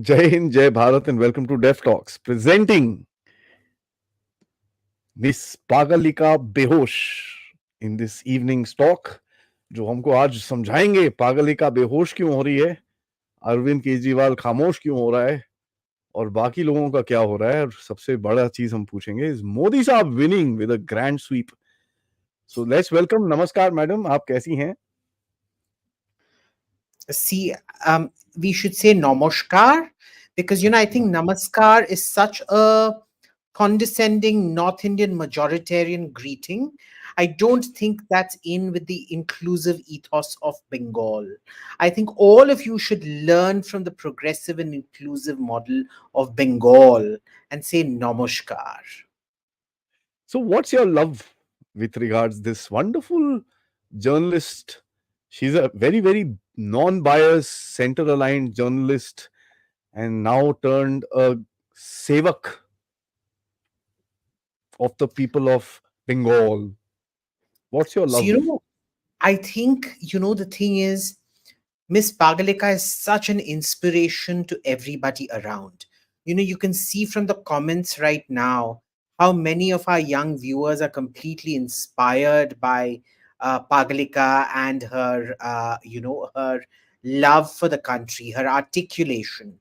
Jai Hind, Jai Bharat, and welcome to Def Talks, presenting Miss Pagalika Behosh in this evening's talk, जो हमको आज समझाएंगे पागलिका बेहोश क्यों हो रही है, अरविंद केजरीवाल खामोश क्यों हो रहा है और बाकी लोगों का क्या हो रहा है, और सबसे बड़ा चीज हम पूछेंगे इज मोदी साहब winning with a grand sweep. So let's welcome. नमस्कार मैडम, आप कैसी हैं? See, we should say namaskar because I think namaskar is such a condescending North Indian majoritarian greeting. I don't think that's in with the inclusive ethos of Bengal. I think all of you should learn from the progressive and inclusive model of Bengal and say namaskar. So what's your love with regards this wonderful journalist? She's a very non-biased, center-aligned journalist, and now turned a sevak of the people of Bengal. What's your So, love? I think, the thing is, Miss Pagalika is such an inspiration to everybody around. You can see from the comments right now how many of our young viewers are completely inspired by Pagalika and her love for the country, her articulation.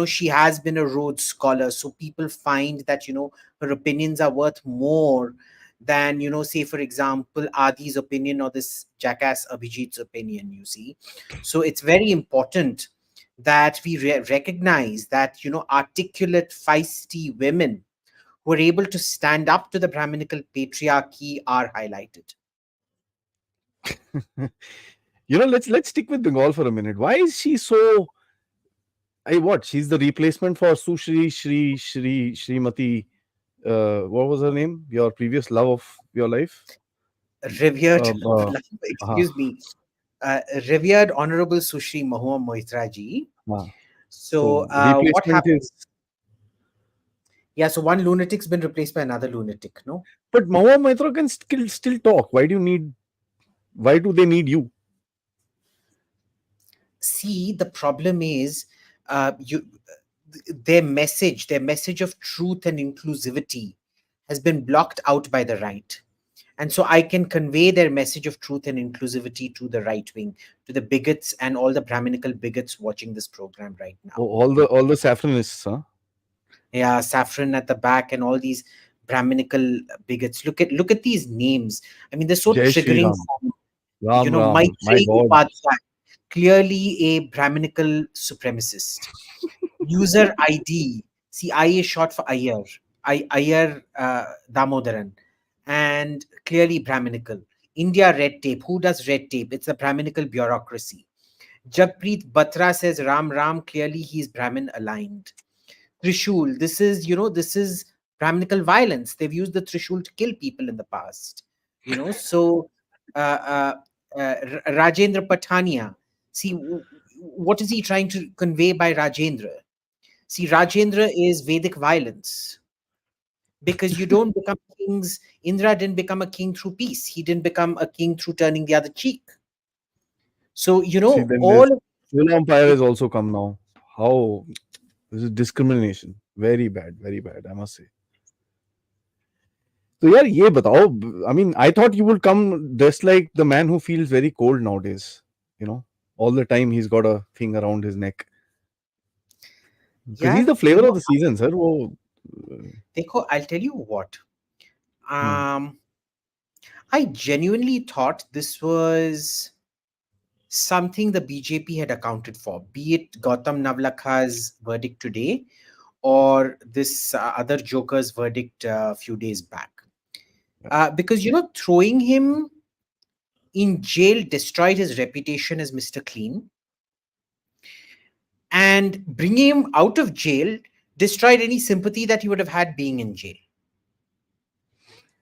She has been a Rhodes Scholar, so people find that, her opinions are worth more than, say, for example, Adi's opinion or this jackass Abhijit's opinion, you see. So it's very important that we recognize that, articulate, feisty women who are able to stand up to the Brahminical patriarchy are highlighted. Let's stick with Bengal for a minute. Why is she so? What? She's the replacement for Srimati. What was her name? Your previous love of your life? Revered, Uh, uh, uh, excuse me, revered Honorable Sushri Mahua Moitra ji. uh. So So what replacement happened? is. Yeah, so one lunatic's been replaced by another lunatic, no? But Mahua Maitra can still talk. Why do you need? Why do they need you? See, the problem is their message of truth and inclusivity has been blocked out by the right. And so I can convey their message of truth and inclusivity to the right wing, to the bigots and all the Brahminical bigots watching this program right now. All the saffronists, huh? Yeah, Saffron at the back and all these Brahminical bigots. Look at these names. I mean, they're so Jai Shri triggering. Ram. Ram Ram. My Maitreyi God. Upadhyay, clearly a Brahminical supremacist. User ID. See, I is short for Iyer. Iyer Damodaran. And clearly Brahminical. India red tape. Who does red tape? It's the Brahminical bureaucracy. Jagpreet Batra says Ram Ram. Clearly he's Brahmin aligned. Trishul. This is Brahminical violence. They've used the Trishul to kill people in the past. So uh, uh, Rajendra Patania. See, what is he trying to convey by Rajendra? See, Rajendra is Vedic violence because you don't become kings. Indra didn't become a king through peace. He didn't become a king through turning the other cheek. So, See, then all there's of Solar Empire it, has also come now. How this is discrimination. Very bad, very bad, I must say. So यार ये बताओ. I mean, I thought you would come dressed like the man who feels very cold nowadays. You know, all the time he's got a thing around his neck because yeah, he's the flavor of the season, sir. वो, Dekho, I'll tell you what. hmm. Um, I genuinely thought this was something the BJP had accounted for, be it Gautam Navlakha's verdict today or this other joker's verdict a few days back. Because, throwing him in jail destroyed his reputation as Mr. Clean, and bringing him out of jail destroyed any sympathy that he would have had being in jail.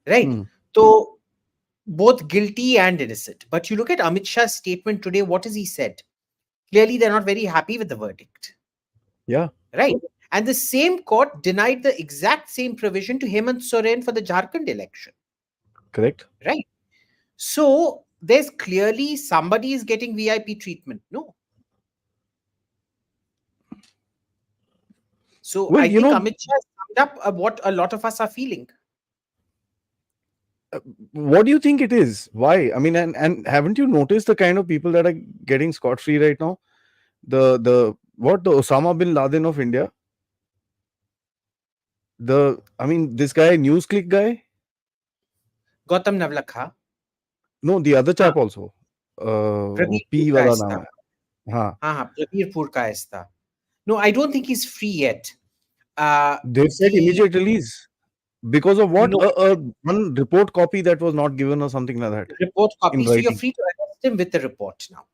Right? Hmm. So, both guilty and innocent. But you look at Amit Shah's statement today, what has he said? Clearly, they're not very happy with the verdict. Yeah, Right? And the same court denied the exact same provision to Hemant Soren for the Jharkhand election. correct. Right? So, there's clearly somebody is getting VIP treatment. No. So Well, I think Amit Shah summed up what a lot of us are feeling. uh, what do you think it is? Why? I mean, and haven't you noticed the kind of people that are getting scot free right now? The Osama bin Laden of India. I mean, this guy, News Click guy. Gautam Navlakha, No, the other हाँ, chap also. वो प्रवीरपुर P का वाला ऐसा, नाम है. हाँ. हाँ हाँ प्रवीरपुर का ऐसा. No, I don't think he's free yet. They said The immediate release because of what? no One report copy that was not given or something like that report in copy, so you're writing. free to arrest him with the report now.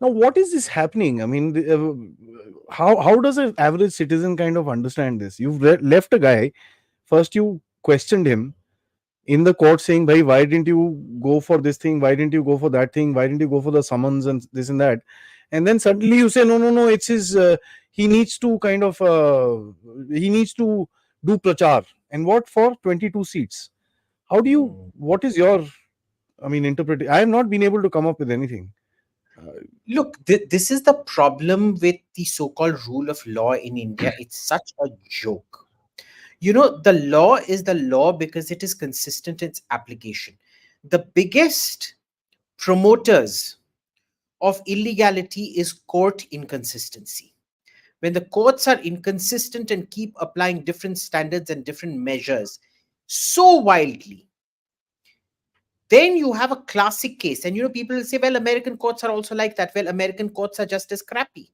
Now, what is this happening? I mean, how does an average citizen kind of understand this? You've left a guy. First, you questioned him in the court, saying, "Bhai, why didn't you go for this thing? Why didn't you go for that thing? Why didn't you go for the summons and this and that?" And then suddenly you say, "No, no, no. It's his. He needs to kind of. He needs to do prachar. And what for? 22 seats. How do you? Hmm. What is your? I mean, interpret. I have not been able to come up with anything. Look, this is the problem with the so-called rule of law in India. It's such a joke. You know, the law is the law because it is consistent in its application. The biggest promoters of illegality is court inconsistency. When the courts are inconsistent and keep applying different standards and different measures so wildly, then you have a classic case. And you know, people will say, well, American courts are also like that. Well, American courts are just as crappy.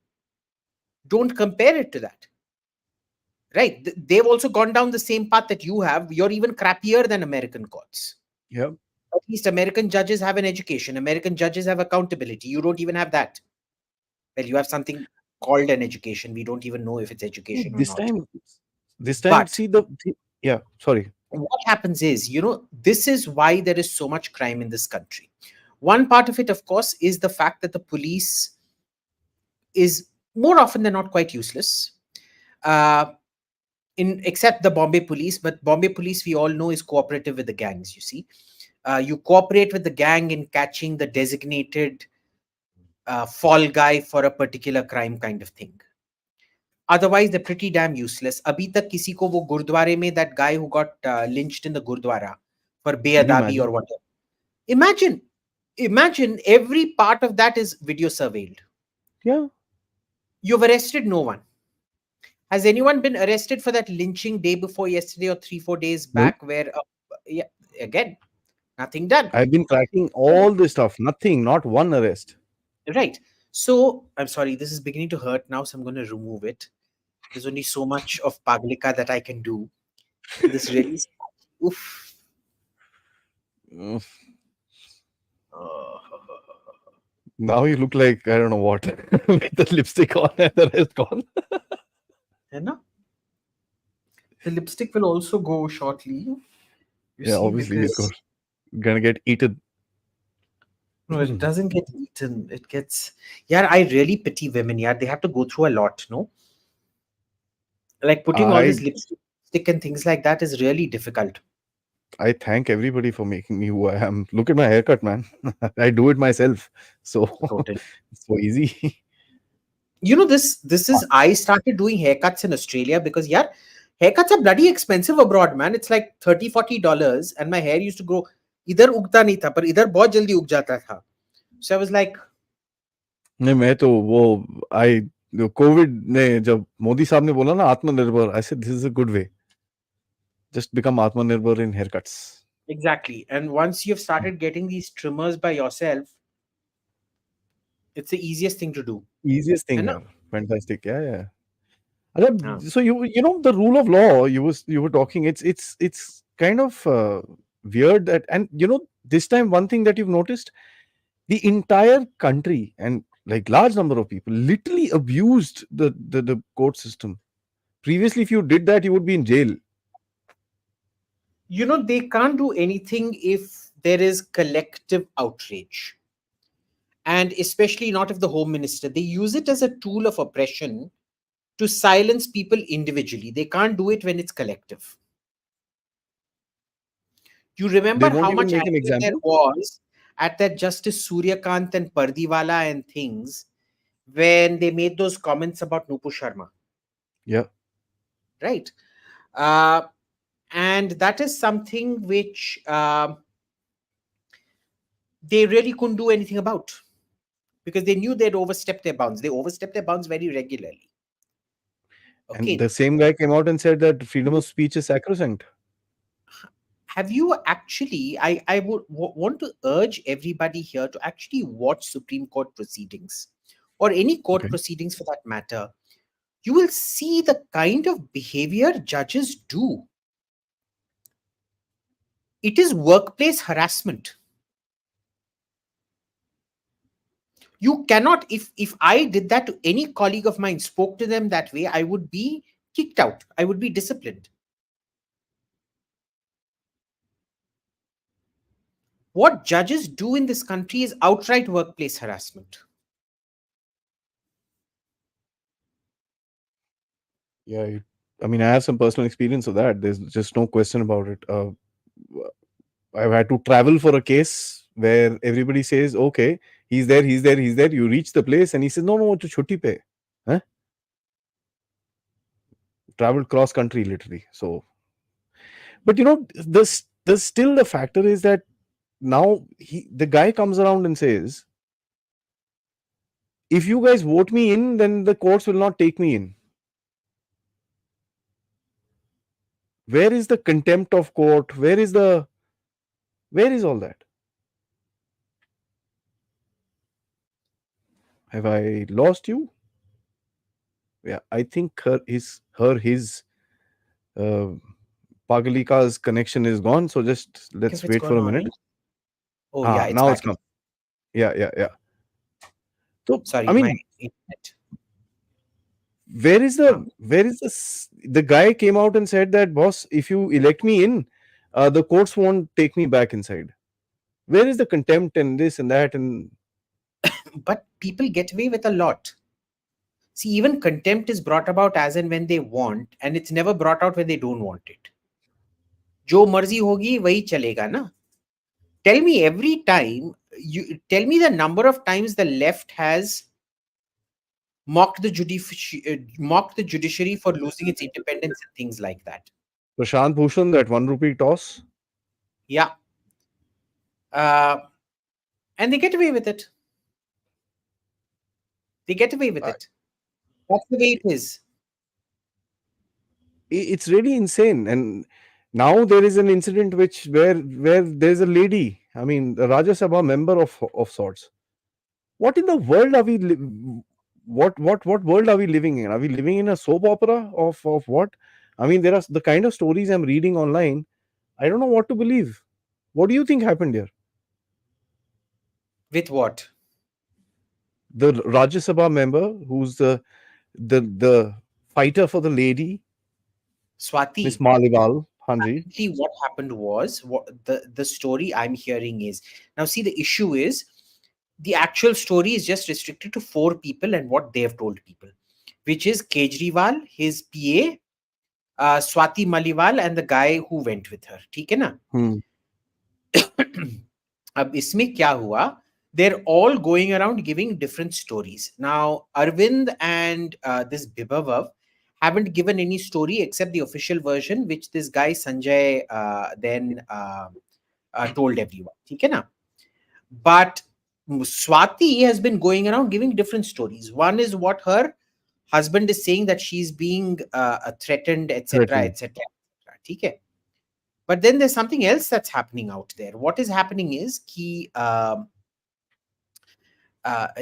Don't compare it to that. Right? They've also gone down the same path that you have. You're even crappier than American courts. Yeah. At least American judges have an education. American judges have accountability. You don't even have that. Well, you have something called an education. We don't even know if it's education or This not. time, But see yeah. Sorry. what happens is, you know, this is why there is so much crime in this country. One part of it, of course, is the fact that the police is more often than not quite useless. Uh, in except the Bombay police, but Bombay police we all know is cooperative with the gangs. You see, you cooperate with the gang in catching the designated fall guy for a particular crime, kind of thing. Otherwise, they're pretty damn useless. अभी तक किसी को वो गुरुद्वारे में that guy who got lynched in the gurdwara for Can you बेअदबी or imagine? whatever. Imagine, imagine every part of that is video surveilled. Yeah. You've arrested no one. Has anyone been arrested for that lynching day before yesterday or 3 4 days Nope. back where yeah, again, nothing done. I've been tracking So, all this stuff. Nothing. Not one arrest. right. So I'm sorry, this is beginning to hurt now, so I'm going to remove it. There's only so much of Paglika that I can do. And this really, oof. Mm, Uh, Now you look like I don't know what with the lipstick on and the rest gone. है ना? The lipstick will also go shortly. You Yeah, see, obviously it's because gonna get eaten. no, it doesn't get eaten. It gets. Yeah, I really pity women. Yeah, they have to go through a lot. No, like putting all I this lipstick and things like that is really difficult. I thank everybody for making me who I am. Look at my haircut, man. I do it myself, so Totally. it's so easy. You know, this is I started doing haircuts in Australia because yeah, haircuts are bloody expensive abroad, man. It's like $30 $40, and my hair used to grow. इधर उगता नहीं था, पर इधर बहुत जल्दी उग जाता था. So I was like, नहीं मैं तो वो आई कोविड ने जब मोदी साहब ने बोला ना आत्मनिर्भर I said this is a good way just become आत्मनिर्भर in haircuts exactly. And once you've started getting these trimmers by yourself, it's the easiest thing to do. easiest thing And यार fantastic yeah Arab, uh, so you know the rule of law you were talking it's kind of weird that and you know this time one thing that you've noticed the entire country and like large number of people literally abused the court system previously if you did that you would be in jail. you know, they can't do anything if there is collective outrage. And especially not if the home minister. They use it as a tool of oppression to silence people individually. They can't do it when it's collective. You They remember won't how even much make an anger there example. was at that Justice Suryakant and Pardiwala and things when they made those comments about Nupu Sharma, Yeah. right? Uh, and that is something which they really couldn't do anything about because they knew they'd overstepped their bounds. They overstepped their bounds very regularly. And the Okay. same guy came out and said that freedom of speech is sacrosanct. Have you actually? I would want to urge everybody here to actually watch Supreme Court proceedings or any court Okay. proceedings for that matter. You will see the kind of behavior judges do. It is workplace harassment. You cannot, if I did that to any colleague of mine, spoke to them that way, I would be kicked out. I would be disciplined. What judges do in this country is outright workplace harassment. Yeah. I mean, I have some personal experience of that. There's just no question about it. I've had to travel for a case where everybody says, okay, he's there, he's there, he's there. You reach the place and he says, no, no, to chutti pe. Huh? Traveled cross country literally. So, but the still the factor is that now the guy comes around and says, if you guys vote me in, then the courts will not take me in. Where is the contempt of court? Where is all that? Have I lost you? Yeah, I think his uh, Pagalika's connection is gone. So just If let's it's wait gone for a on. minute. Oh yeah, it's Now it's back. come. Yeah, yeah, yeah. So I Sorry, my mean, internet. where is the guy came out and said that, boss, if you elect me in, the courts won't take me back inside. Where is the contempt and this and that? And But people get away with a lot. See, even contempt is brought about as and when they want, and it's never brought out when they don't want it. जो मर्जी होगी वही चलेगा ना. Tell me every time. You tell me the number of times the left has mocked the judiciary for losing its independence and things like that. Prashant Bhushan, that ₹1 toss. Yeah, uh, and they get away with it. They get away with Uh, it. That's the way it is. it's really insane. And now there is an incident where there's a lady, I mean, a Rajya Sabha member of sorts. What in the world are we what world are we living in? Are we living in a soap opera of what? I mean, there are the kind of stories I'm reading online. I don't know what to believe. What do you think happened here? With what? The Rajya Sabha member who's the fighter for the lady, Miss Swati. Maliwal, Hanji. Apparently what happened was, what the story I'm hearing is, now see, the issue is the actual story is just restricted to four people and what they've told people, which is Kejriwal, his PA, Swati Maliwal, and the guy who went with her. ठीक है ना? Hmm. अब इसमें क्या हुआ? They're all going around giving different stories. Now, Arvind and this Bibavav haven't given any story except the official version, which this guy Sanjay then told everyone. ठीक है ना? But Swati has been going around giving different stories. One is what her husband is saying, that she's being threatened, etc., Threatened. etc. ठीक है? But then there's something else that's happening out there. What is happening is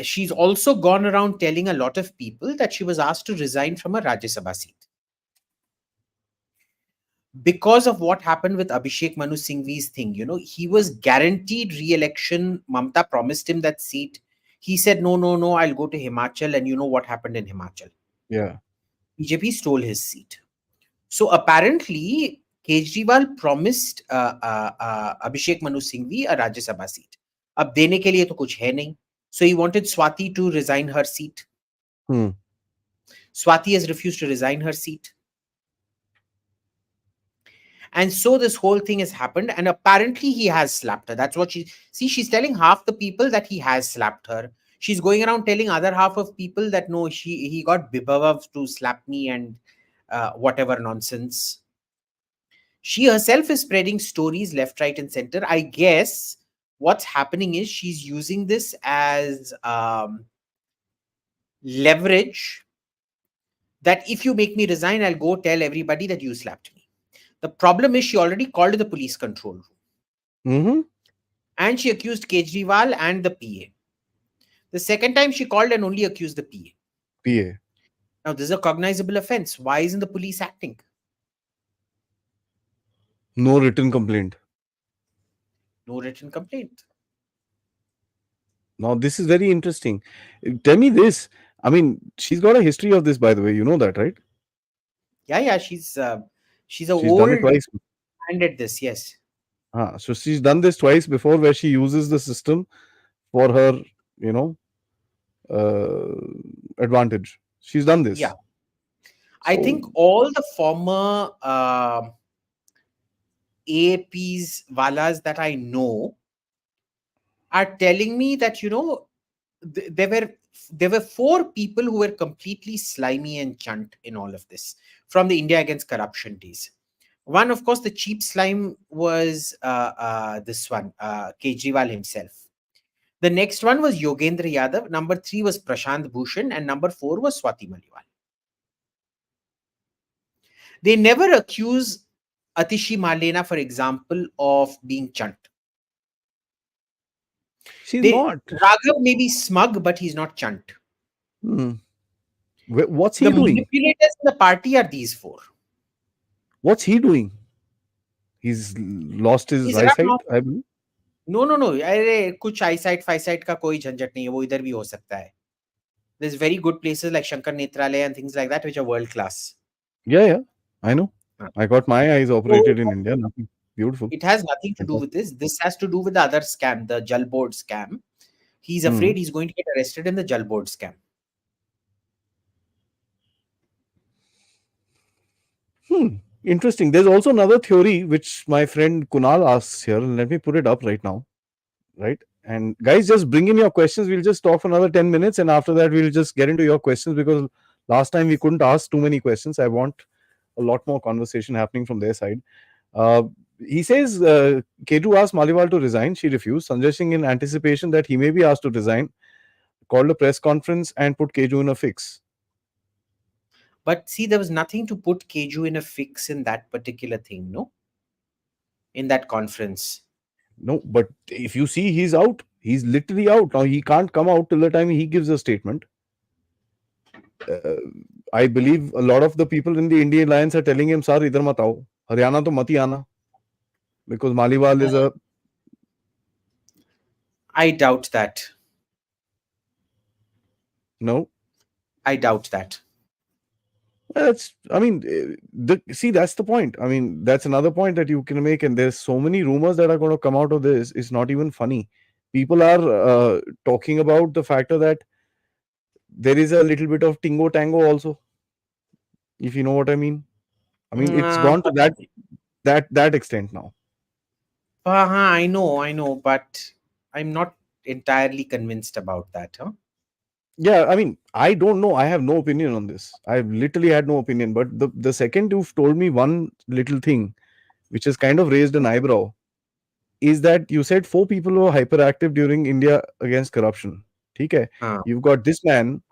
she's also gone around telling a lot of people that she was asked to resign from a Rajya Sabha seat because of what happened with Abhishek Manu Singhvi's thing. You know, he was guaranteed re-election. Mamta promised him that seat. He said, no, no, no, I'll go to Himachal. And you know what happened in Himachal? Yeah. BJP stole his seat. So apparently, Kejriwal promised Abhishek Manu Singhvi a Rajya Sabha seat. अब देने के लिए तो कुछ है नहीं. So he wanted Swati to resign her seat. Hmm. Swati has refused to resign her seat. And so this whole thing has happened. And apparently he has slapped her. That's what she's telling half the people that he has slapped her. She's going around telling other half of people that no, he got Bibavav to slap me and whatever nonsense. She herself is spreading stories left, right, and center. I guess what's happening is she's using this as leverage, that if you make me resign, I'll go tell everybody that you slapped me. The problem is she already called the police control room Mm-hmm. and she accused Kejriwal and the PA. The second time she called and only accused the PA. PA. Now, this is a cognizable offense. Why isn't the police acting? No written complaint. No written complaint. Now, this is very interesting. Tell me this. I mean, she's got a history of this, by the way. You know that, right? Yeah, she's a She's done it old twice. hand at this. Yes. So she's done this twice before, where she uses the system for her, you know, advantage. She's done Yeah. this. I So think all the former AAPs walas that I know are telling me that there were four people who were completely slimy and chunt in all of this from the India Against Corruption days. One, of course, the cheap slime was this one, Kejriwal himself. The next one was Yogendra Yadav. Number 3 was Prashant Bhushan, and number 4 was Swati Maliwal. They never accuse Atishi Malena, for example, of being chunt. she's not. Raghav may be smug, but he's not chunt. Hmm. What's The he doing? manipulators in the party are these four. What's he doing? He's lost his He's run eyesight, off. I believe. No, अरे कुछ eyesight फाइसाइट का कोई झंझट नहीं है, वो इधर भी हो सकता है. There's very good places like Shankar Netralaya and things like that which are world class. Yeah, I know. Huh. I got my eyes So operated in India. Nothing. Beautiful. it has nothing to do with Fantastic. this. This has to do with the other scam, the Jal Board scam. He's Hmm. afraid he's going to get arrested in the Jal Board scam. Interesting. There's also another theory which my friend Kunal asks here. Let me put it up right now. Right. And guys, just bring in your questions. We'll just talk for another 10 minutes. And after that, we'll just get into your questions, because last time we couldn't ask too many questions. I want a lot more conversation happening from their side. Uh, he says Kedu asked Maliwal to resign. She refused. Sanjay Singh, in anticipation that he may be asked to resign, called a press conference and put Keju in a fix. But see, there was nothing to put Keju in a fix in that particular thing, no? In that conference. No, but if you see, he's out. He's literally out. Now, he can't come out till the time he gives a statement. I believe a lot of the people in the Indian Alliance are telling him, "Sir, idhar mat aao. Haryana to mat hi aana." Because Maliwal is a... I doubt that. No. I doubt that. I mean, see, that's the point. I mean, that's another point that you can make. And there's so many rumors that are going to come out of this. It's not even funny. People are talking about the factor that there is a little bit of tingo tango also, if you know what I mean. I mean, it's gone to that extent now. I know, but I'm not entirely convinced about that. Huh? Yeah, I mean, I don't know. I have no opinion on this. I've literally had no opinion. But the second you've told me one little thing, which has kind of raised an eyebrow, is that you said 4 people were hyperactive during India against corruption. Okay, Uh, you've got this man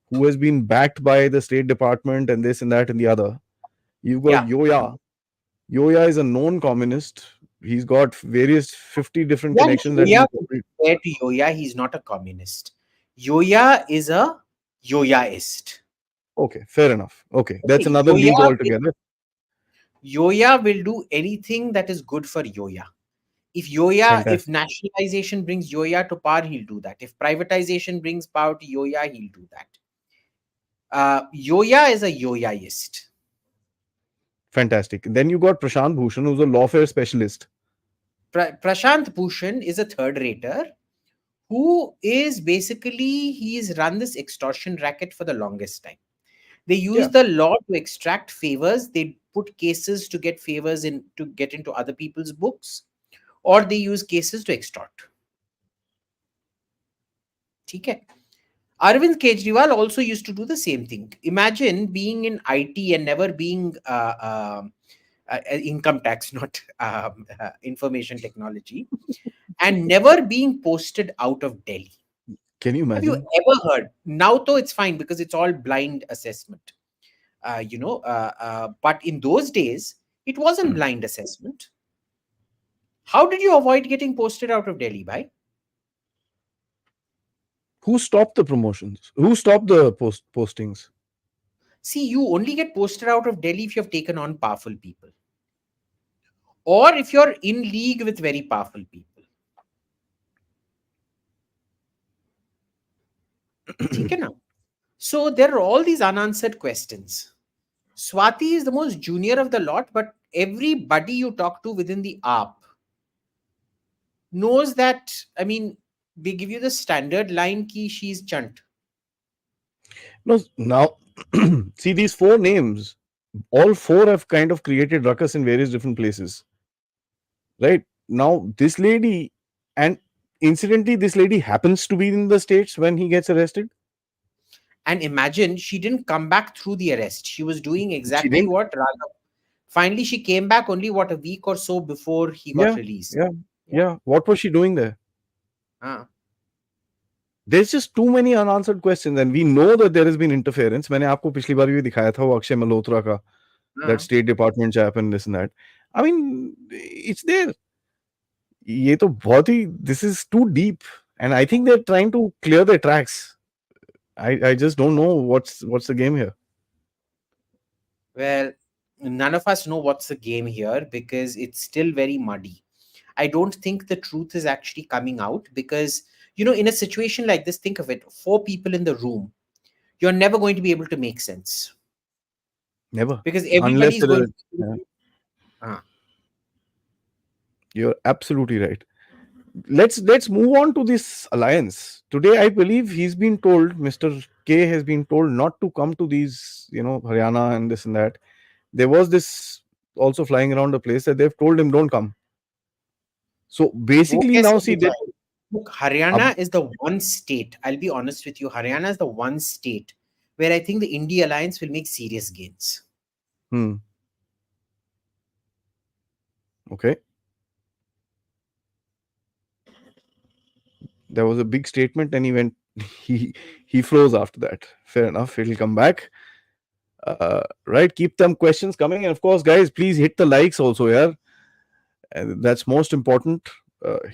who has been backed by the State Department and this and that and the other. You've got yeah. Yoya. Yoya is a known communist. He's got various 50 different Yeah, connections that Yoya, he's... compared to Yoya, he's not a communist. Yoya is a Yoyaist. Okay, fair enough. Okay, that's Okay, another league altogether. Yoya will do anything that is good for Yoya. If Fantastic. nationalization brings Yoya to power, he'll do that. If privatization brings power to Yoya, he'll do that. Yoya is a Yoyaist. Fantastic. Then you got Prashant Bhushan, who's a lawfare specialist. Prashant Bhushan is a third rater who is basically, he's run this extortion racket for the longest time. They use Yeah. the law to extract favors. They put cases to get favors in to get into other people's books, or they use cases to extort. ठीक है. Arvind Kejriwal also used to do the same thing. Imagine being in IT and never being income tax, not information technology, and never being posted out of Delhi. Can you Have you imagine? ever heard? Now, though, it's fine because it's all blind assessment. But in those days, it wasn't blind assessment. How did you avoid getting posted out of Delhi, bhai? Who stopped the promotions? Who stopped the postings? See, you only get posted out of Delhi if you have taken on powerful people, or if you're in league with very powerful people. ठीक है ना? So there are all these unanswered questions. Swati is the most junior of the lot, but everybody you talk to within the app knows that. I mean, they give you the standard line ki she's chunt. No, now see these four names. All four have kind of created ruckus in various different places. Right now, this lady, and incidentally, this lady happens to be in the states when he gets arrested. And imagine she didn't come back through the arrest. She was doing She exactly didn't. what Raghav. Finally, she came back only what a week or so before he got Yeah, released. yeah, Yeah. yeah. What was she doing there? Ah. There's just too many unanswered questions, and we know that there has been interference. मैंने आपको पिछली बार भी दिखाया था वो अक्षय मल्होत्रा का that Ah. State Department chap and this and that. I mean, it's there. ये तो बहुत ही this is too deep, and I think they're trying to clear their tracks. I just don't know what's the game here. Well, none of us know what's the game here because it's still very muddy. I don't think the truth is actually coming out because, in a situation like this, think of it, four people in the room, you're never going to be able to make sense Never, because unless everybody is there going are. to. Yeah, Ah. you're absolutely right. Let's move on to this alliance. Today, I believe he's been told, Mr. K has been told not to come to these, Haryana and this and that. There was this also flying around the place that they've told him don't come. So वो basically कैसे now see होगा? that Look, Haryana is the one state, I'll be honest with you, Haryana is the one state where I think the India alliance will make serious gains. okay, there was a big statement and he went he froze after that. Fair enough, it'll come back. Right, keep them questions coming, and of course guys, please hit the likes also, yeah, and that's most important.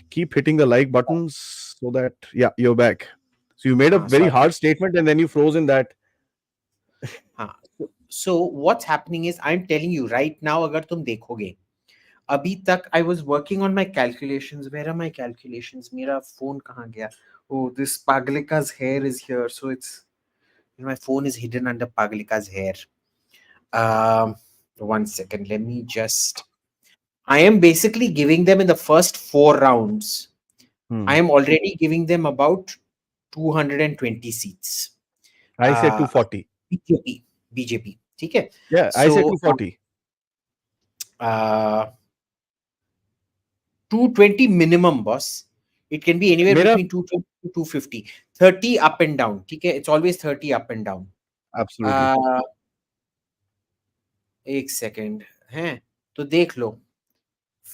Keep hitting the like buttons so that yeah, you're back. So you made a very Sorry. hard statement and then you froze in that. हाँ. So what's happening is I'm telling you right now, अगर तुम देखोगे अभी तक I was working on my calculations. Where are my calculations? मेरा phone कहाँ गया? Oh, this Paglika's hair is here. So it's my phone is hidden under Paglika's hair. Um, 1 second. Let me just. I am basically giving them in the first 4 rounds. I am already giving them about 220 seats. I said 240. BJP. ठीक है? Yeah, I said So 240. 220 minimum, boss. It can be anywhere मेरा between 220 to 250. 30 up and down. ठीक है? It's always 30 up and down. absolutely. एक second है तो देख लो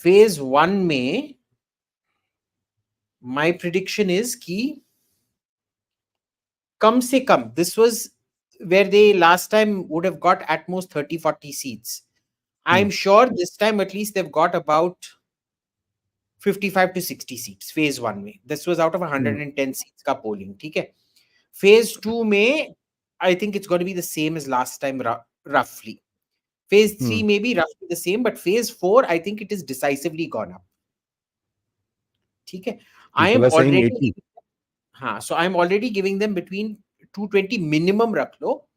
phase 1 में माय प्रिडिक्शन इज कि कम से come this was where they last time would have got at most 30-40 seats. I'm sure this time at least they've got about 55 to 60 seats phase 1 में. This was out of 110 seats का polling. ठीक है? Phase 2 में I think it's going to be the same as last time roughly. Phase 3 may be roughly the same, but phase 4 I think it is decisively gone up. ठीक है? I People am are saying already 80. हाँ, so I'm already giving them between 220 minimum रख लो,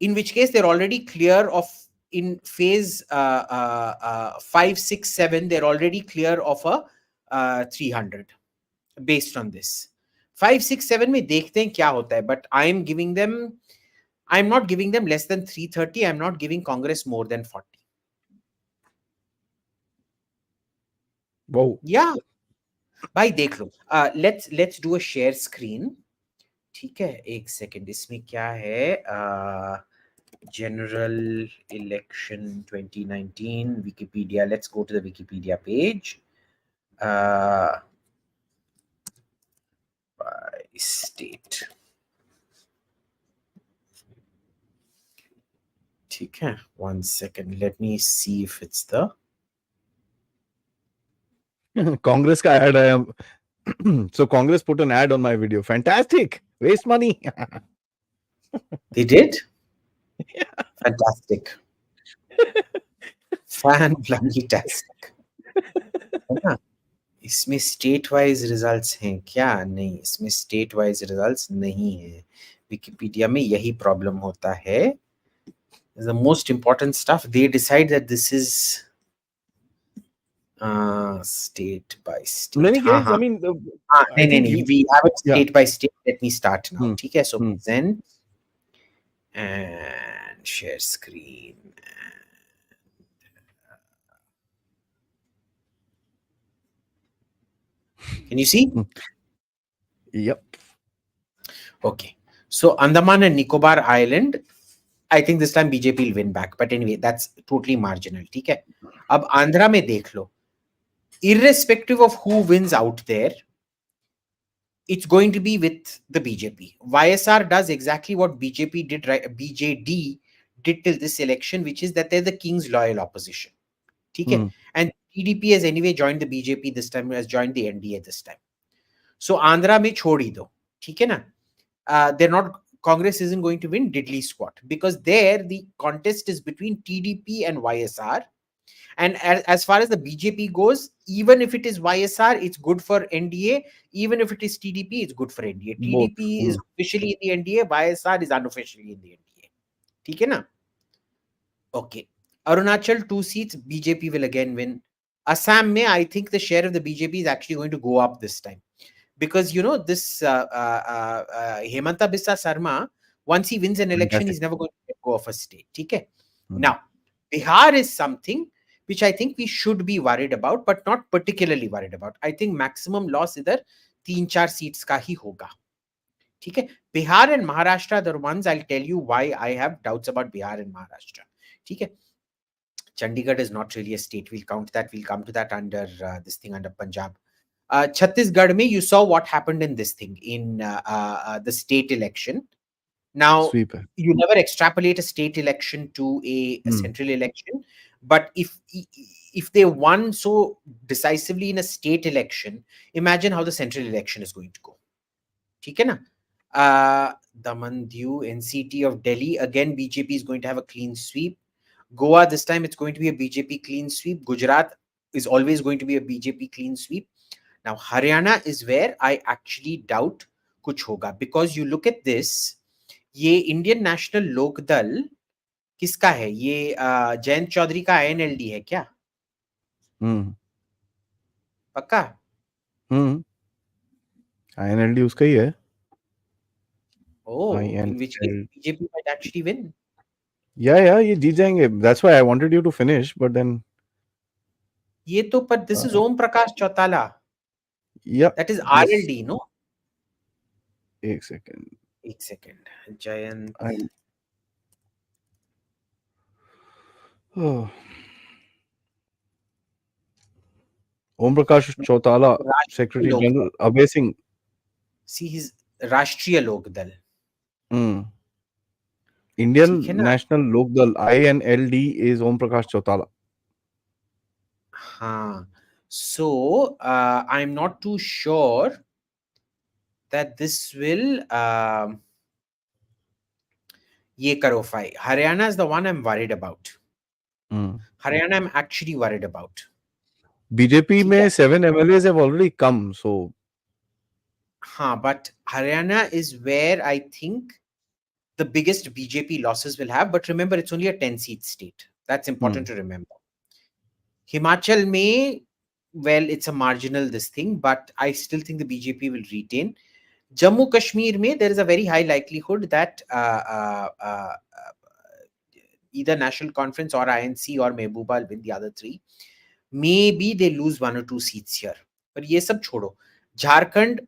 in which case they're already clear of in phase 5, 6, 7 they're already clear of a 300 based on this. 5, 6, 7 में देखते हैं क्या होता है, but I'm not giving them less than 330. I'm not giving Congress more than 40. Wow. Yeah. भाई देख लो, let's do a share screen. ठीक है, एक सेकंड, इसमें क्या है? General election 2019 Wikipedia. Let's go to the Wikipedia page. By state. ठीक है, 1 second. Let me see if it's the Congress का ad है. So Congress put an ad on my video. Fantastic. Waste money. they did. Fantastic. Fan-tastic. है ना? इसमें state wise results हैं क्या? नहीं, इसमें स्टेट वाइज रिजल्ट्स नहीं है. विकिपीडिया में यही प्रॉब्लम होता है. The most important stuff, they decide that this is state by state. In any case, हाँ, I mean, I नहीं, think you, we have it yeah. state by state. Let me start now. ठीक है, so Hmm. present and share screen. Can you see? Yep. Okay. So Andaman and Nicobar Island, I think this time BJP will win back. But anyway, that's totally marginal. ठीक है. अब आंध्रा में देख लो. Irrespective of who wins out there, it's going to be with the BJP. YSR does exactly what BJP did, right? BJD did till this election, which is that they're the king's loyal opposition. Okay? And TDP has anyway joined the BJP this time, has joined the NDA this time. So Andhra mein chhodi do. Okay na? They're not, Congress isn't going to win diddly squat, because there the contest is between TDP and YSR. And as far as the BJP goes, even if it is YSR, it's good for NDA. Even if it is TDP, it's good for NDA. Both. TDP is officially in the NDA. YSR is unofficially in the NDA. ठीक है ना? Okay. Arunachal, 2 seats. BJP will again win. Assam mein, I think the share of the BJP is actually going to go up this time. Because, you know, this Hemanta Biswa Sarma, once he wins an election, he's never going to let go of a state. Okay? Now, Bihar is something which I think we should be worried about, but not particularly worried about. I think maximum loss idhar 3-4 seats ka hi hoga. Okay? Bihar and Maharashtra are the ones. I'll tell you why I have doubts about Bihar and Maharashtra. Okay? Chandigarh is not really a state. We'll count that. We'll come to that under this thing under Punjab. Chhattisgarh mein, you saw what happened in this thing in the state election. Now, you never extrapolate a state election to a central election, but if they won so decisively in a state election, imagine how the central election is going to go. ठीक है ना? Daman, Diu, NCT of Delhi, again BJP is going to have a clean sweep. Goa, this time it's going to be a BJP clean sweep. Gujarat is always going to be a BJP clean sweep. Now, Haryana is where I actually doubt kuch hoga, because you look at this, ये Indian national Lokdal किसका है? ये जयंत चौधरी का INLD है क्या? पक्का? INLD उसका ही है. Oh, in which case BJP might actually win. Yeah, ये जीत जाएंगे. That's why I wanted you to finish, but then ये तो, but this is Om Prakash Chautala. Yeah. That is RLD, no? एक second. Jayant. Om Prakash Chautala, Secretary General, Abhay Singh. See, he's Rashtriya Lokdal. Indian National Lokdal, INLD, is Om Prakash Chautala. So, I'm not too sure that this will ye karo fai. Haryana is the one I'm worried about. Haryana I'm actually worried about. BJP mein 7 MLAs have already come, so. But Haryana is where I think the biggest BJP losses will have. But remember, it's only a 10-seat state. That's important to remember. Himachal may, well, it's a marginal this thing, but I still think the BJP will retain. Jammu Kashmir mein, there is a very high likelihood that either National Conference or INC or Mehbooba will win the other 3. Maybe they lose 1 or 2 seats here. पर ये सब छोड़ो. Jharkhand,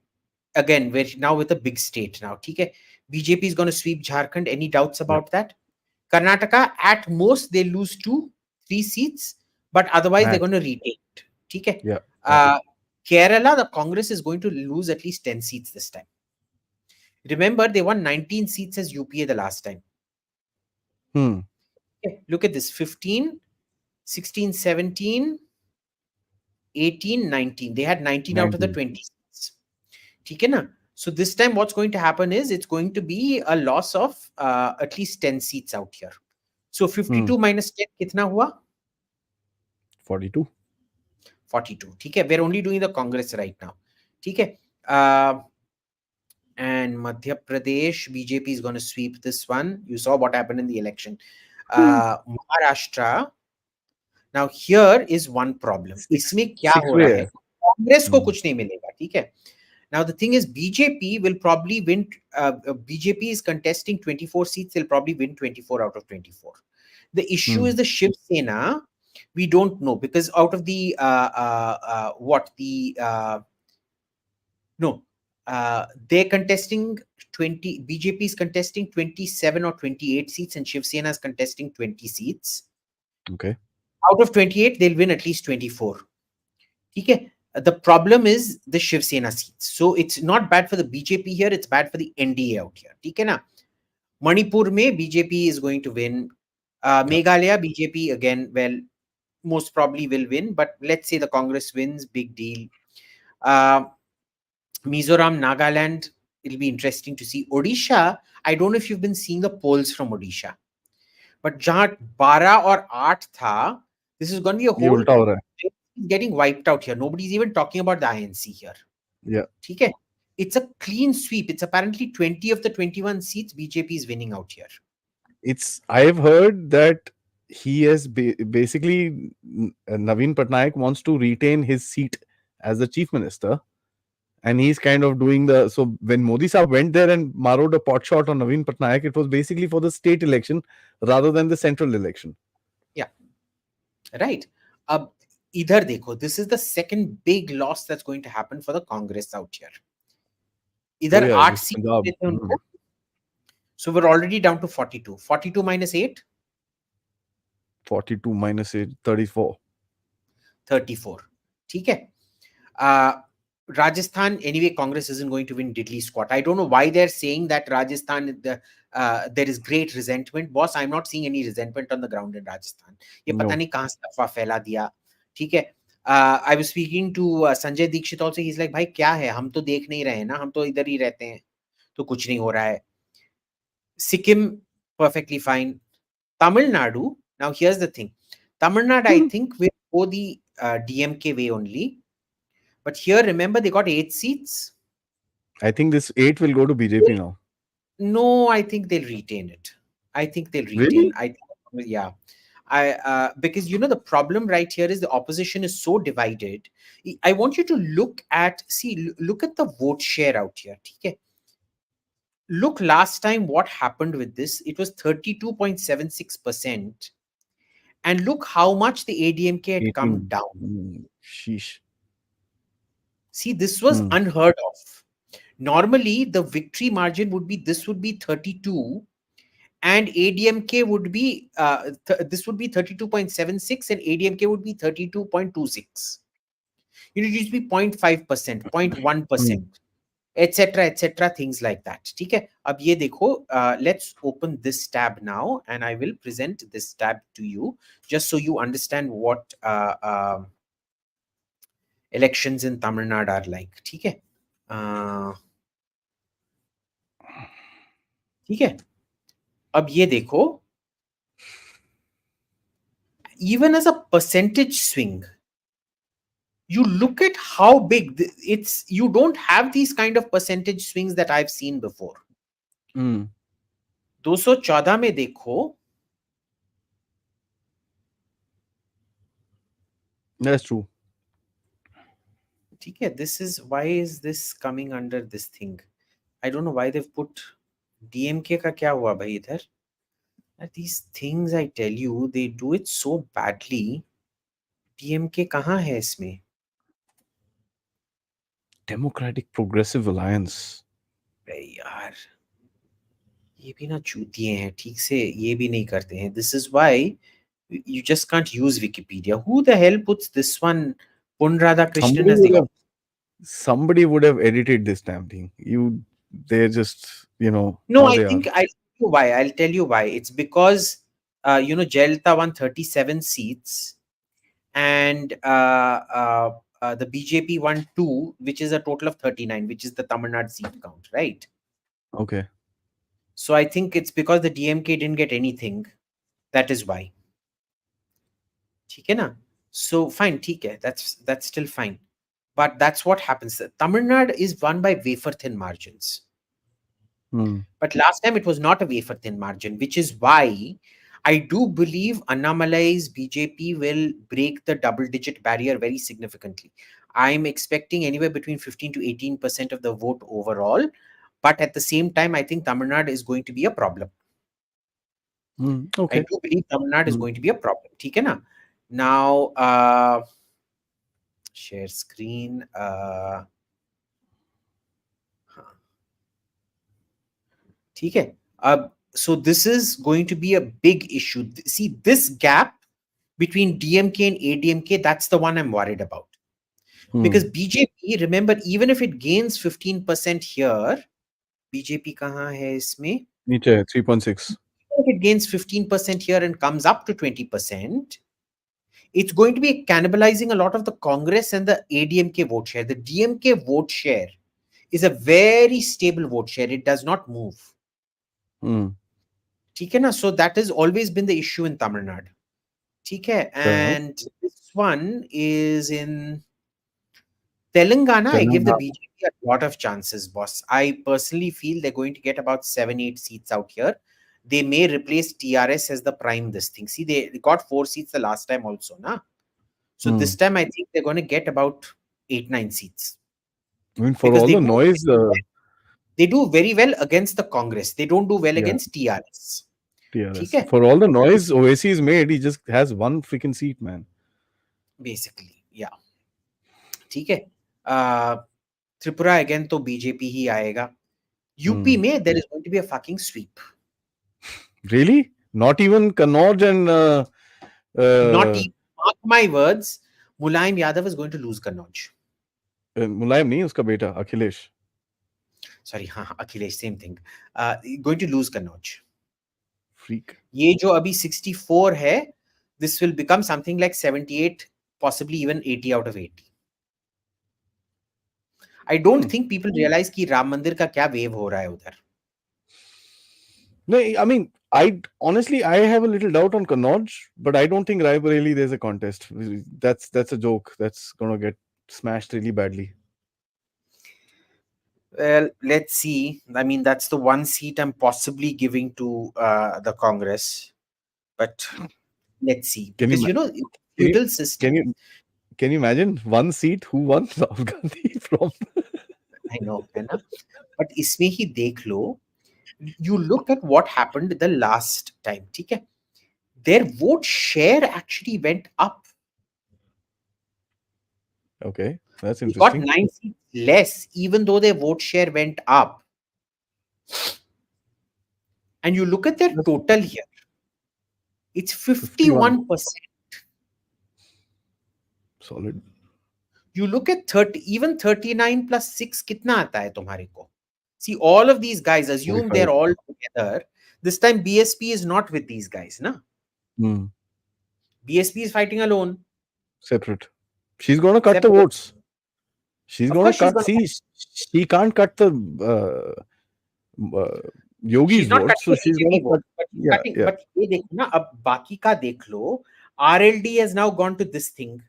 again, we're now with a big state now. ठीक है. BJP is going to sweep Jharkhand. Any doubts about that? Karnataka, at most they lose 2-3 seats, but otherwise they're Max. going to retain it. ठीक है. Yeah. Kerala, the Congress is going to lose at least 10 seats this time. Remember, they won 19 seats as UPA the last time. Okay, look at this: 15, 16, 17, 18, 19. They had 19 out of the 20 seats. ठीक है ना? So this time what's going to happen is it's going to be a loss of at least 10 seats out here. So 52 minus 10 कितना हुआ? 42. 42. ठीक है. We're only doing the Congress right now. ठीक है. And Madhya Pradesh, BJP is going to sweep this one. You saw what happened in the election. Maharashtra. Now here is one problem. इसमें क्या हो रहा है? कांग्रेस को कुछ नहीं मिलेगा. ठीक है. Now the thing is, BJP will probably win. BJP is contesting 24 seats. They'll probably win 24 out of 24. The issue is the Shiv Sena. We don't know, because out of the they're contesting 20. BJP is contesting 27 or 28 seats, and Shiv Sena is contesting 20 seats. Okay. Out of 28, they'll win at least 24. Okay. The problem is the Shiv Sena seats. So it's not bad for the BJP here. It's bad for the NDA out here. Okay, na? Manipur mein BJP is going to win. Meghalaya, BJP again, well, most probably will win. But let's say the Congress wins, big deal. Mizoram, Nagaland, it'll be interesting to see. Odisha, I don't know if you've been seeing the polls from Odisha. But जहाँ 12 और 8 था, this is going to be a whole getting wiped out here. Nobody's even talking about the INC here. Yeah. ठीक है. It's a clean sweep. It's apparently 20 of the 21 seats BJP is winning out here. I've heard that he has basically Naveen Patnaik wants to retain his seat as the chief minister, and he's kind of doing so when Modi Saab went there and marrowed a pot shot on Naveen Patnaik, it was basically for the state election rather than the central election. Yeah. Right. Idhar dekho, this is the second big loss that's going to happen for the Congress out here. Idhar 8 seats. So we're already down to 42. 42 minus 8? 42 minus 8, 34. 34. ठीक है. Rajasthan, anyway, Congress isn't going to win diddly squat. I don't know why they're saying that Rajasthan, there is great resentment. Boss, I'm not seeing any resentment on the ground in Rajasthan. ये पता नहीं कहाँ से अफवाह फैला दिया. ठीक है. I was speaking to Sanjay Dikshit also. He's like, भाई क्या है? हम तो देख नहीं रहे हैं ना. हम तो इधर ही रहते हैं. तो कुछ नहीं हो रहा है. Sikkim, perfectly fine. Tamil Nadu, now here's the thing. Tamil Nadu, I think, will go the DMK way only. But here, remember, they got 8 seats. I think this 8 will go to BJP now. No, I think they'll retain it. I think they'll retain. Really? Yeah. Because the problem right here is the opposition is so divided. I want you to look at the vote share out here. Okay. Look, last time what happened with this, it was 32.76%. And look how much the ADMK had come down. Sheesh. See, this was unheard of. Normally, the victory margin would be 32, and ADMK would be, this would be 32.76, and ADMK would be 32.26. It used to be 0.5%, 0.1%. etc, things like that. ठीक है. अब ये देखो, let's open this tab now, and I will present this tab to you just so you understand what elections in Tamil Nadu are like. ठीक है. ठीक है. अब ये देखो, even as a percentage swing, you look at how big it's. You don't have these kind of percentage swings that I've seen before. 214 में देखो. That's true. ठीक है. This is why is this coming under this thing? I don't know why they've put DMK का क्या हुआ भाई इधर? These things, I tell you, they do it so badly. DMK कहाँ है इसमें? Democratic Progressive Alliance. यार ये भी ना चूतिए हैं, ठीक से ये भी नहीं करते हैं. This is why you just can't use Wikipedia. Who the hell puts this one Pon Radhakrishnan Somebody as the would have author? somebody would have edited this damn thing. They're just, No, how I they are. think I'll tell you why. I'll tell you why. It's because Jayalalitha won 37 seats, and the BJP won 2, which is a total of 39, which is the Tamil Nadu seat count, right? Okay. So I think it's because the DMK didn't get anything. That is why. ठीक है ना? So fine, ठीक है. That's still fine. But that's what happens. Tamil Nadu is won by wafer thin margins. Hmm. But last time it was not a wafer thin margin, which is why I do believe Annamalai's BJP will break the double digit barrier very significantly. I'm expecting anywhere between 15 to 18% of the vote overall. But at the same time, I think Tamil Nadu is going to be a problem. I Okay. do believe Tamil Nadu is Hmm. going to be a problem. ठीक है ना? Now, share screen. ठीक है. So this is going to be a big issue. See, this gap between DMK and ADMK, that's the one I'm worried about. Because BJP, remember, even if it gains 15% here, BJP kahan hai isme? नीचे है 3.6. If it gains 15% here and comes up to 20%, it's going to be cannibalizing a lot of the Congress and the ADMK vote share. The DMK vote share is a very stable vote share. It does not move. ठीक है ना? So that has always been the issue in Tamil Nadu. ठीक है? Fair enough. And this one is in Telangana. I give the Telangana. BJP a lot of chances, boss. I personally feel they're going to get about 7-8 seats out here. They may replace TRS as the prime this thing. See, they got 4 seats the last time also, na? So this time I think they're going to get about 8-9 seats. I mean, for Because all the noise, they do very well against the Congress. They don't do well yeah, against TRS. TRS. ठीक है? For all the noise OAC is made, he just has one freaking seat, man. Basically, yeah. ठीक है? Tripura again तो BJP ही आएगा. UP में there is going to be a fucking sweep. Really? Not even Kannauj and Not even, mark my words, Mulayam Yadav is going to lose Kannauj. मुलायम नहीं, उसका बेटा Akhilesh. Sorry, हाँ, Akhilesh, same thing. Going to lose Kannauj. Freak. ये जो अभी 64 है, this will become something like 78, possibly even 80 out of 80. I don't think people realize कि राम मंदिर का क्या वेव हो रहा है उधर. No, I mean, I have a little doubt on Kannauj, but I don't think Raebareli there's a contest. That's a joke. That's gonna get smashed really badly. Well, let's see. I mean, that's the one seat I'm possibly giving to the Congress, but let's see. Can you Because, can you feudal system. can you imagine one seat who won Rahul Gandhi from? I know, है ना? But इसमें ही देख लो. You look at what happened the last time, ठीक है? Their vote share actually went up. Okay, that's They got interesting. 9 seats less, even though their vote share went up. And you look at their total here, it's 51%. Solid. You look at 30, even 39 plus 6, कितना आता है तुम्हारे को? See, all of these guys, assume 45. they're all together. This time BSP is not with these guys, na? BSP is fighting alone. Separate. She's gonna cut the Separate. votes. She's Of gonna course she's cut. gonna See, she can't cut the Yogi's she's not votes, cutting so the she's BJP gonna vote, cut. but she's Yeah, cutting. yeah. But ये देखो ना, अब बाकी का देख लो. RLD has now gone to this thing.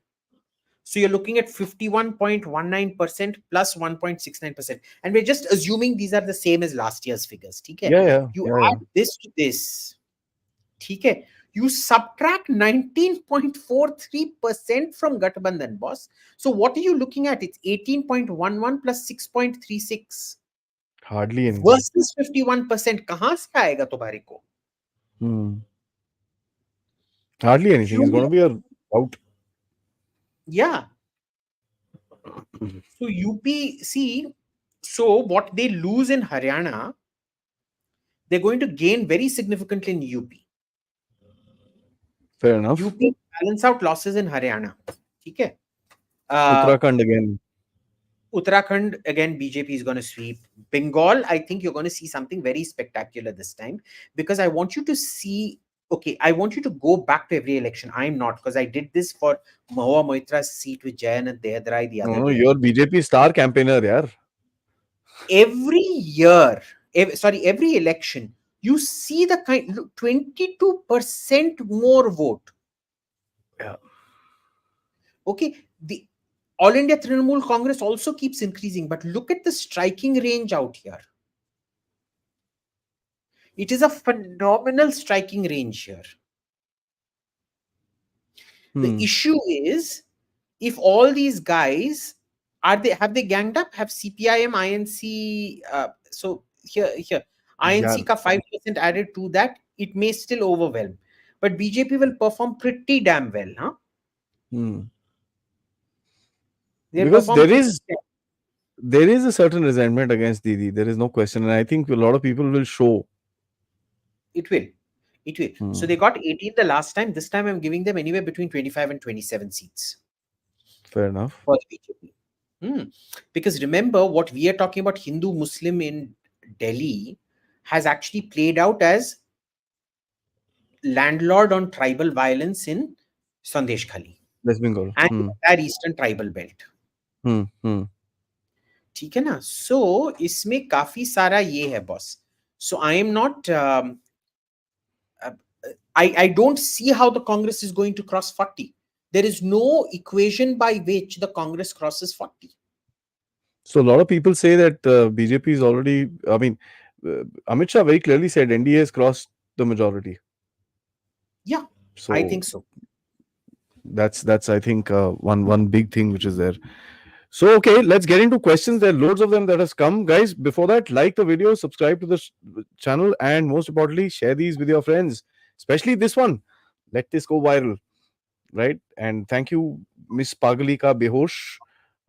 So you're looking at 51.19% plus 1.69%. And we're just assuming these are the same as last year's figures. ठीक है? Yeah. You add this to this. ठीक है? You subtract 19.43% from Gathbandhan, boss. So what are you looking at? It's 18.11 plus 6.36. Hardly anything. Versus 51%. कहाँ से आएगा तुम्हारे को? Hardly anything. It's going to be a out. Yeah. So UP, see, so what they lose in Haryana, they're going to gain very significantly in UP. Fair enough. UP balance out losses in Haryana. Okay. Uh, Uttarakhand again. Uttarakhand, again, BJP is going to sweep. Bengal, I think you're going to see something very spectacular this time, because I want you to see, okay, I want you to go back to every election. I'm not, because I did this for Mahua Moitra's seat with Jayanth Dehadrai the other No, day. you're BJP star campaigner, yaar. Every year, every election, you see the kind, look, 22% more vote. Yeah. Okay, the All India Trinamool Congress also keeps increasing, but look at the striking range out here. It is a phenomenal striking range here. The issue is, if all these guys have they ganged up? Have CPIM, INC? So here, Yeah. INC ka 5% added to that, it may still overwhelm, but BJP will perform pretty damn well, huh? They'll Because perform pretty damn. there is a certain resentment against Didi. There is no question, and I think a lot of people will show. It will. It will. So they got 18 the last time. This time I'm giving them anywhere between 25 and 27 seats Fair enough. for the BJP. Because remember, what we are talking about, Hindu Muslim in Delhi, has actually played out as landlord on tribal violence in Sandesh Khali West Bengal. and the entire eastern tribal belt. ठीक है ना? So इसमें काफी सारा ये है boss. So I am not I don't see how the Congress is going to cross 40. There is no equation by which the Congress crosses 40. So a lot of people say that BJP is already. I mean, Amit Shah very clearly said NDA has crossed the majority. Yeah, So I think so. That's I think one big thing which is there. So okay, let's get into questions. There are loads of them that has come, guys. Before that, like the video, subscribe to the channel, and most importantly, share these with your friends, especially this one. Let this go viral, right? And thank you, Miss Pagalika Behosh.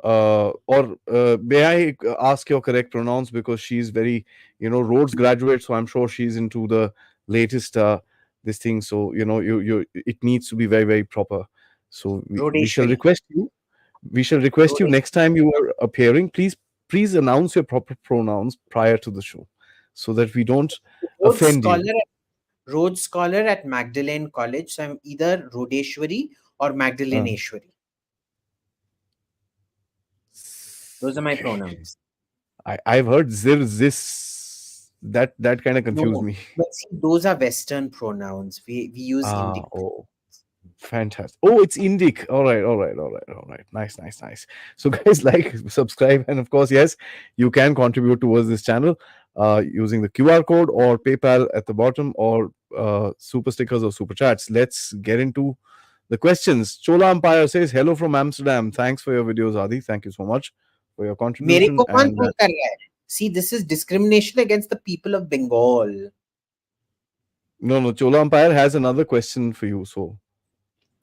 Or may I ask your correct pronouns, because she's very, Rhodes graduate, so I'm sure she's into the latest this thing. So you it needs to be very, very proper. So we shall Rodeshwari. request you. We shall request you next time you are appearing. Please announce your proper pronouns prior to the show, so that we don't offend you. Rhodes Scholar at Magdalene College. So I'm either Rodeshwari or Magdaleneshwari. Those are my pronouns. I've heard zir, zis. That kind of confused me. But see, those are Western pronouns. We use Indic. Oh, fantastic. Oh, it's Indic. All right. Nice. So guys, like, subscribe, and of course, yes, you can contribute towards this channel using the QR code or PayPal at the bottom, or super stickers or super chats. Let's get into the questions. Chola Empire says, hello from Amsterdam. Thanks for your videos, Aadi. Thank you so much for your contribution. See, this is discrimination against the people of Bengal. No, Chola Empire has another question for you. So,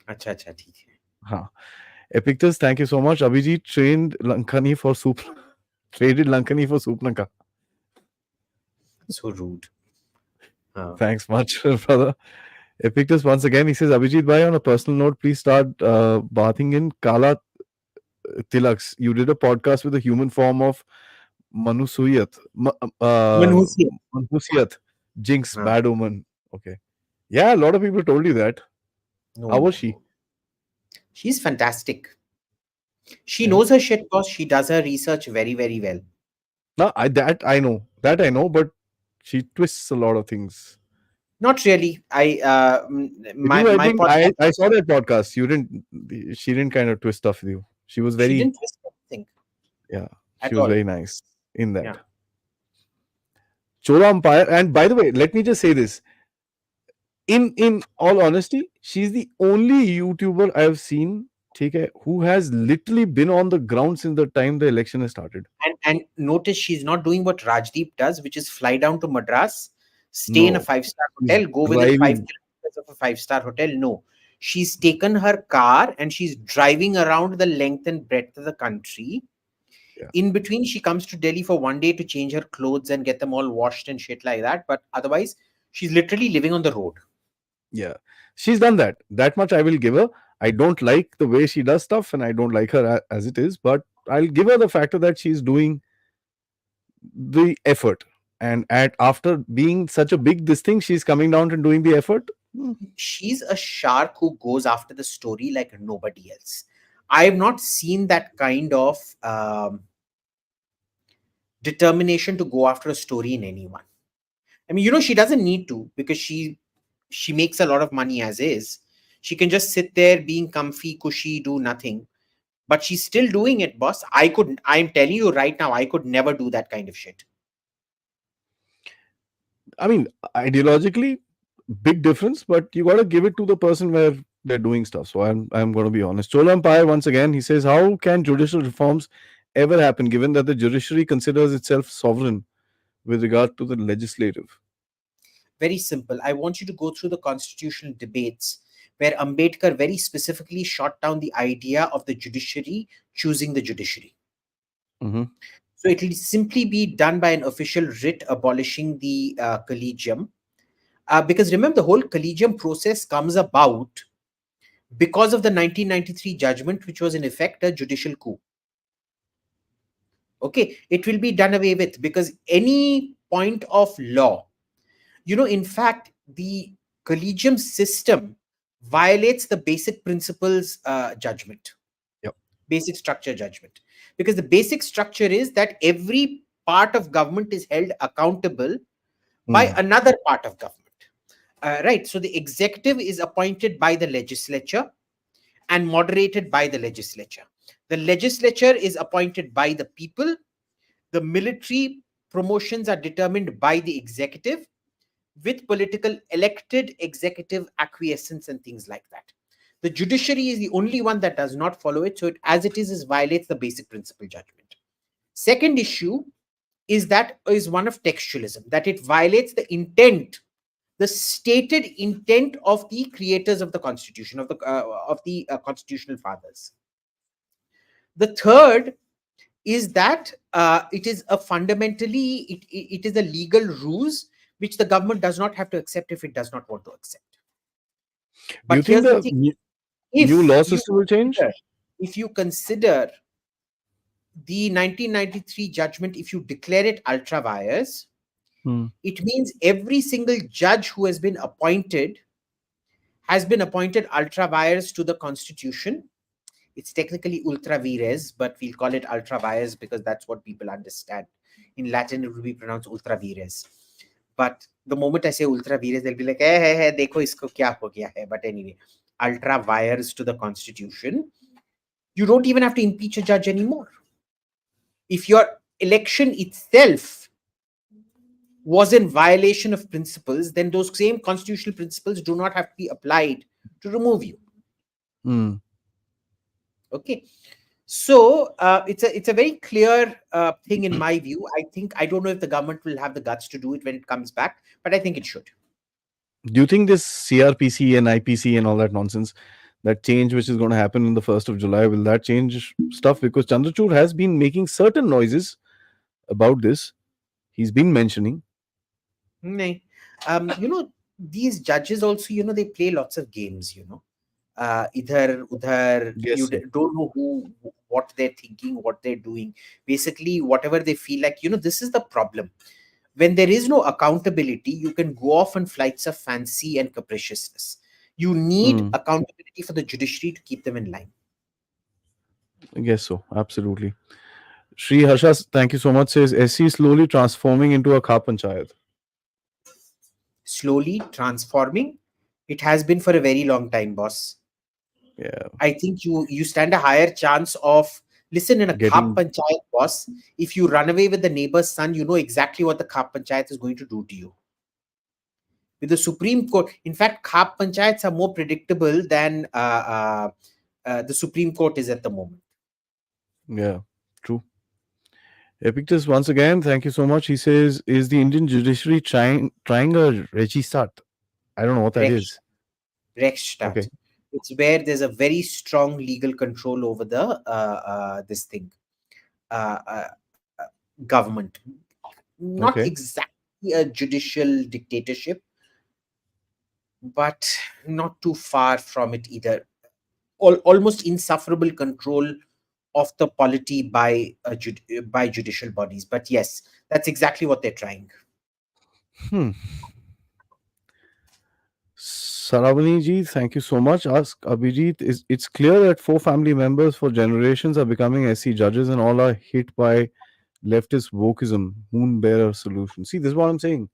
अच्छा, ठीक है. हाँ. Epictus, thank you so much. Abhijit traded Lankani for Supnaka. So rude. Thanks much, brother. Epictus, once again, he says, Abhijit bhai, on a personal note, please start bathing in Kala Tilaks. You did a podcast with the human form of Manusuyat. Manhusiyat. Jinx, bad omen. Okay. Yeah, a lot of people told you that. How was she? She's fantastic. She knows her shit, boss. She does her research very, very well. No, that I know, but she twists a lot of things. Not really. I saw that podcast. She didn't kind of twist stuff with you. She was very. She didn't twist anything. Yeah, she was very nice in that. Yeah. Chola Empire, and by the way, let me just say this. In all honesty, she's the only YouTuber I've seen, who has literally been on the ground since the time the election has started. And notice she's not doing what Rajdeep does, which is fly down to Madras, stay in a 5-star hotel, go within 5 kilometers of a 5-star hotel. No, She's taken her car and she's driving around the length and breadth of the country. Yeah. In between, she comes to Delhi for one day to change her clothes and get them all washed and shit like that. But otherwise, she's literally living on the road. Yeah. She's done that. That much I will give her. I don't like the way she does stuff and I don't like her as it is, but I'll give her the factor that she's doing the effort. And at after being such a big this thing, she's coming down and doing the effort. She's a shark who goes after the story like nobody else. I have not seen that kind of determination to go after a story in anyone. I mean, she doesn't need to, because she makes a lot of money as is. She can just sit there being comfy, cushy, do nothing. But she's still doing it, boss. I'm telling you right now, I could never do that kind of shit. I mean, ideologically, big difference, but you got to give it to the person where they're doing stuff. So I'm going to be honest. Chola Empire once again. He says, how can judicial reforms ever happen given that the judiciary considers itself sovereign with regard to the legislative? Very simple. I want you to go through the constitutional debates where Ambedkar very specifically shot down the idea of the judiciary choosing the judiciary. Mm-hmm. So it will simply be done by an official writ abolishing the collegium. Because remember, the whole collegium process comes about because of the 1993 judgment, which was in effect a judicial coup. Okay, it will be done away with, because any point of law, in fact, the collegium system violates the basic principles judgment, Yep. basic structure judgment. Because the basic structure is that every part of government is held accountable by another part of government. Right. So the executive is appointed by the legislature and moderated by the legislature. The legislature is appointed by the people. The military promotions are determined by the executive, with political elected executive acquiescence and things like that. The judiciary is the only one that does not follow it. So as it is violates the basic principle judgment. Second issue is one of textualism, that it violates the intent, the stated intent of the creators of the constitution, of the constitutional fathers. The third is that it is a fundamentally, it is a legal ruse which the government does not have to accept if it does not want to accept. Do you But think here's the the thing: new if law you system will change? if you consider the 1993 judgment, if you declare it ultra vires, it means every single judge who has been appointed ultra vires to the constitution. It's technically ultra vires, but we'll call it ultra vires because that's what people understand. In Latin, it will be pronounced ultra vires. But the moment I say ultra vires, they'll be like, hey, dekho isko kya ho gaya hai. But anyway, ultra vires to the constitution. You don't even have to impeach a judge anymore. If your election itself was in violation of principles, then those same constitutional principles do not have to be applied to remove you. Okay. So it's a very clear thing in my view. I don't know if the government will have the guts to do it when it comes back, but I think it should. Do you think this CRPC and IPC and all that nonsense, that change which is going to happen in the 1st of July, will that change stuff? Because Chandrachud has been making certain noises about this. He's been mentioning. These judges also, they play lots of games, idhar udhar. Yes, sir. Don't know what they're thinking, what they're doing. Basically, whatever they feel like, this is the problem. When there is no accountability, you can go off on flights of fancy and capriciousness. You need accountability for the judiciary to keep them in line. I guess so. Absolutely. Shri Harsha, thank you so much, says SC is slowly transforming into a Khap Panchayat. Slowly transforming. It has been for a very long time, boss. Yeah. I think you stand a higher chance of, listen, in a Khap Panchayat, boss, if you run away with the neighbor's son, you know exactly what the Khap Panchayat is going to do to you. With the Supreme Court, in fact, Khap Panchayats are more predictable than the Supreme Court is at the moment. Yeah, true. Epictus, once again, thank you so much. He says, is the Indian judiciary trying a registart? I don't know what that is. Rechtsstaat. Okay. It's where there's a very strong legal control over the this thing, uh, uh, uh, government. Not Okay. exactly a judicial dictatorship, but not too far from it either. Almost insufferable control of the polity by by judicial bodies. But yes, that's exactly what they're trying. Hmm. Saravani ji, thank you so much. Ask Abhijit, it's clear that four family members for generations are becoming SC judges and all are hit by leftist wokeism, moon bearer solution. See, this is what I'm saying.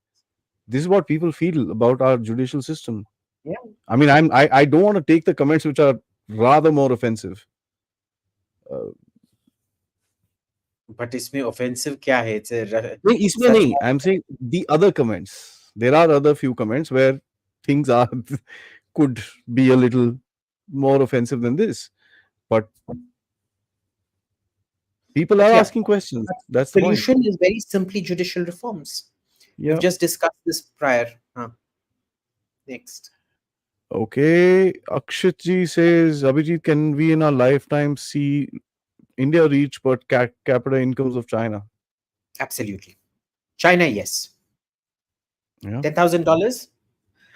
This is what people feel about our judicial system. Yeah, I mean, I don't want to take the comments which are rather more offensive. Uh, but इसमें offensive क्या है? It's a नहीं, इसमें such नहीं. I'm saying the other comments. There are other few comments where things are could be a little more offensive than this. But people are but yeah, asking questions. but That's the point. solution is very simply judicial reforms. We've Yeah. just discussed this prior. Next. Okay. Akshit ji says, Abhijit, can we in our lifetime see India reach per capita incomes of China? Absolutely. China, yes. Yeah. $10,000.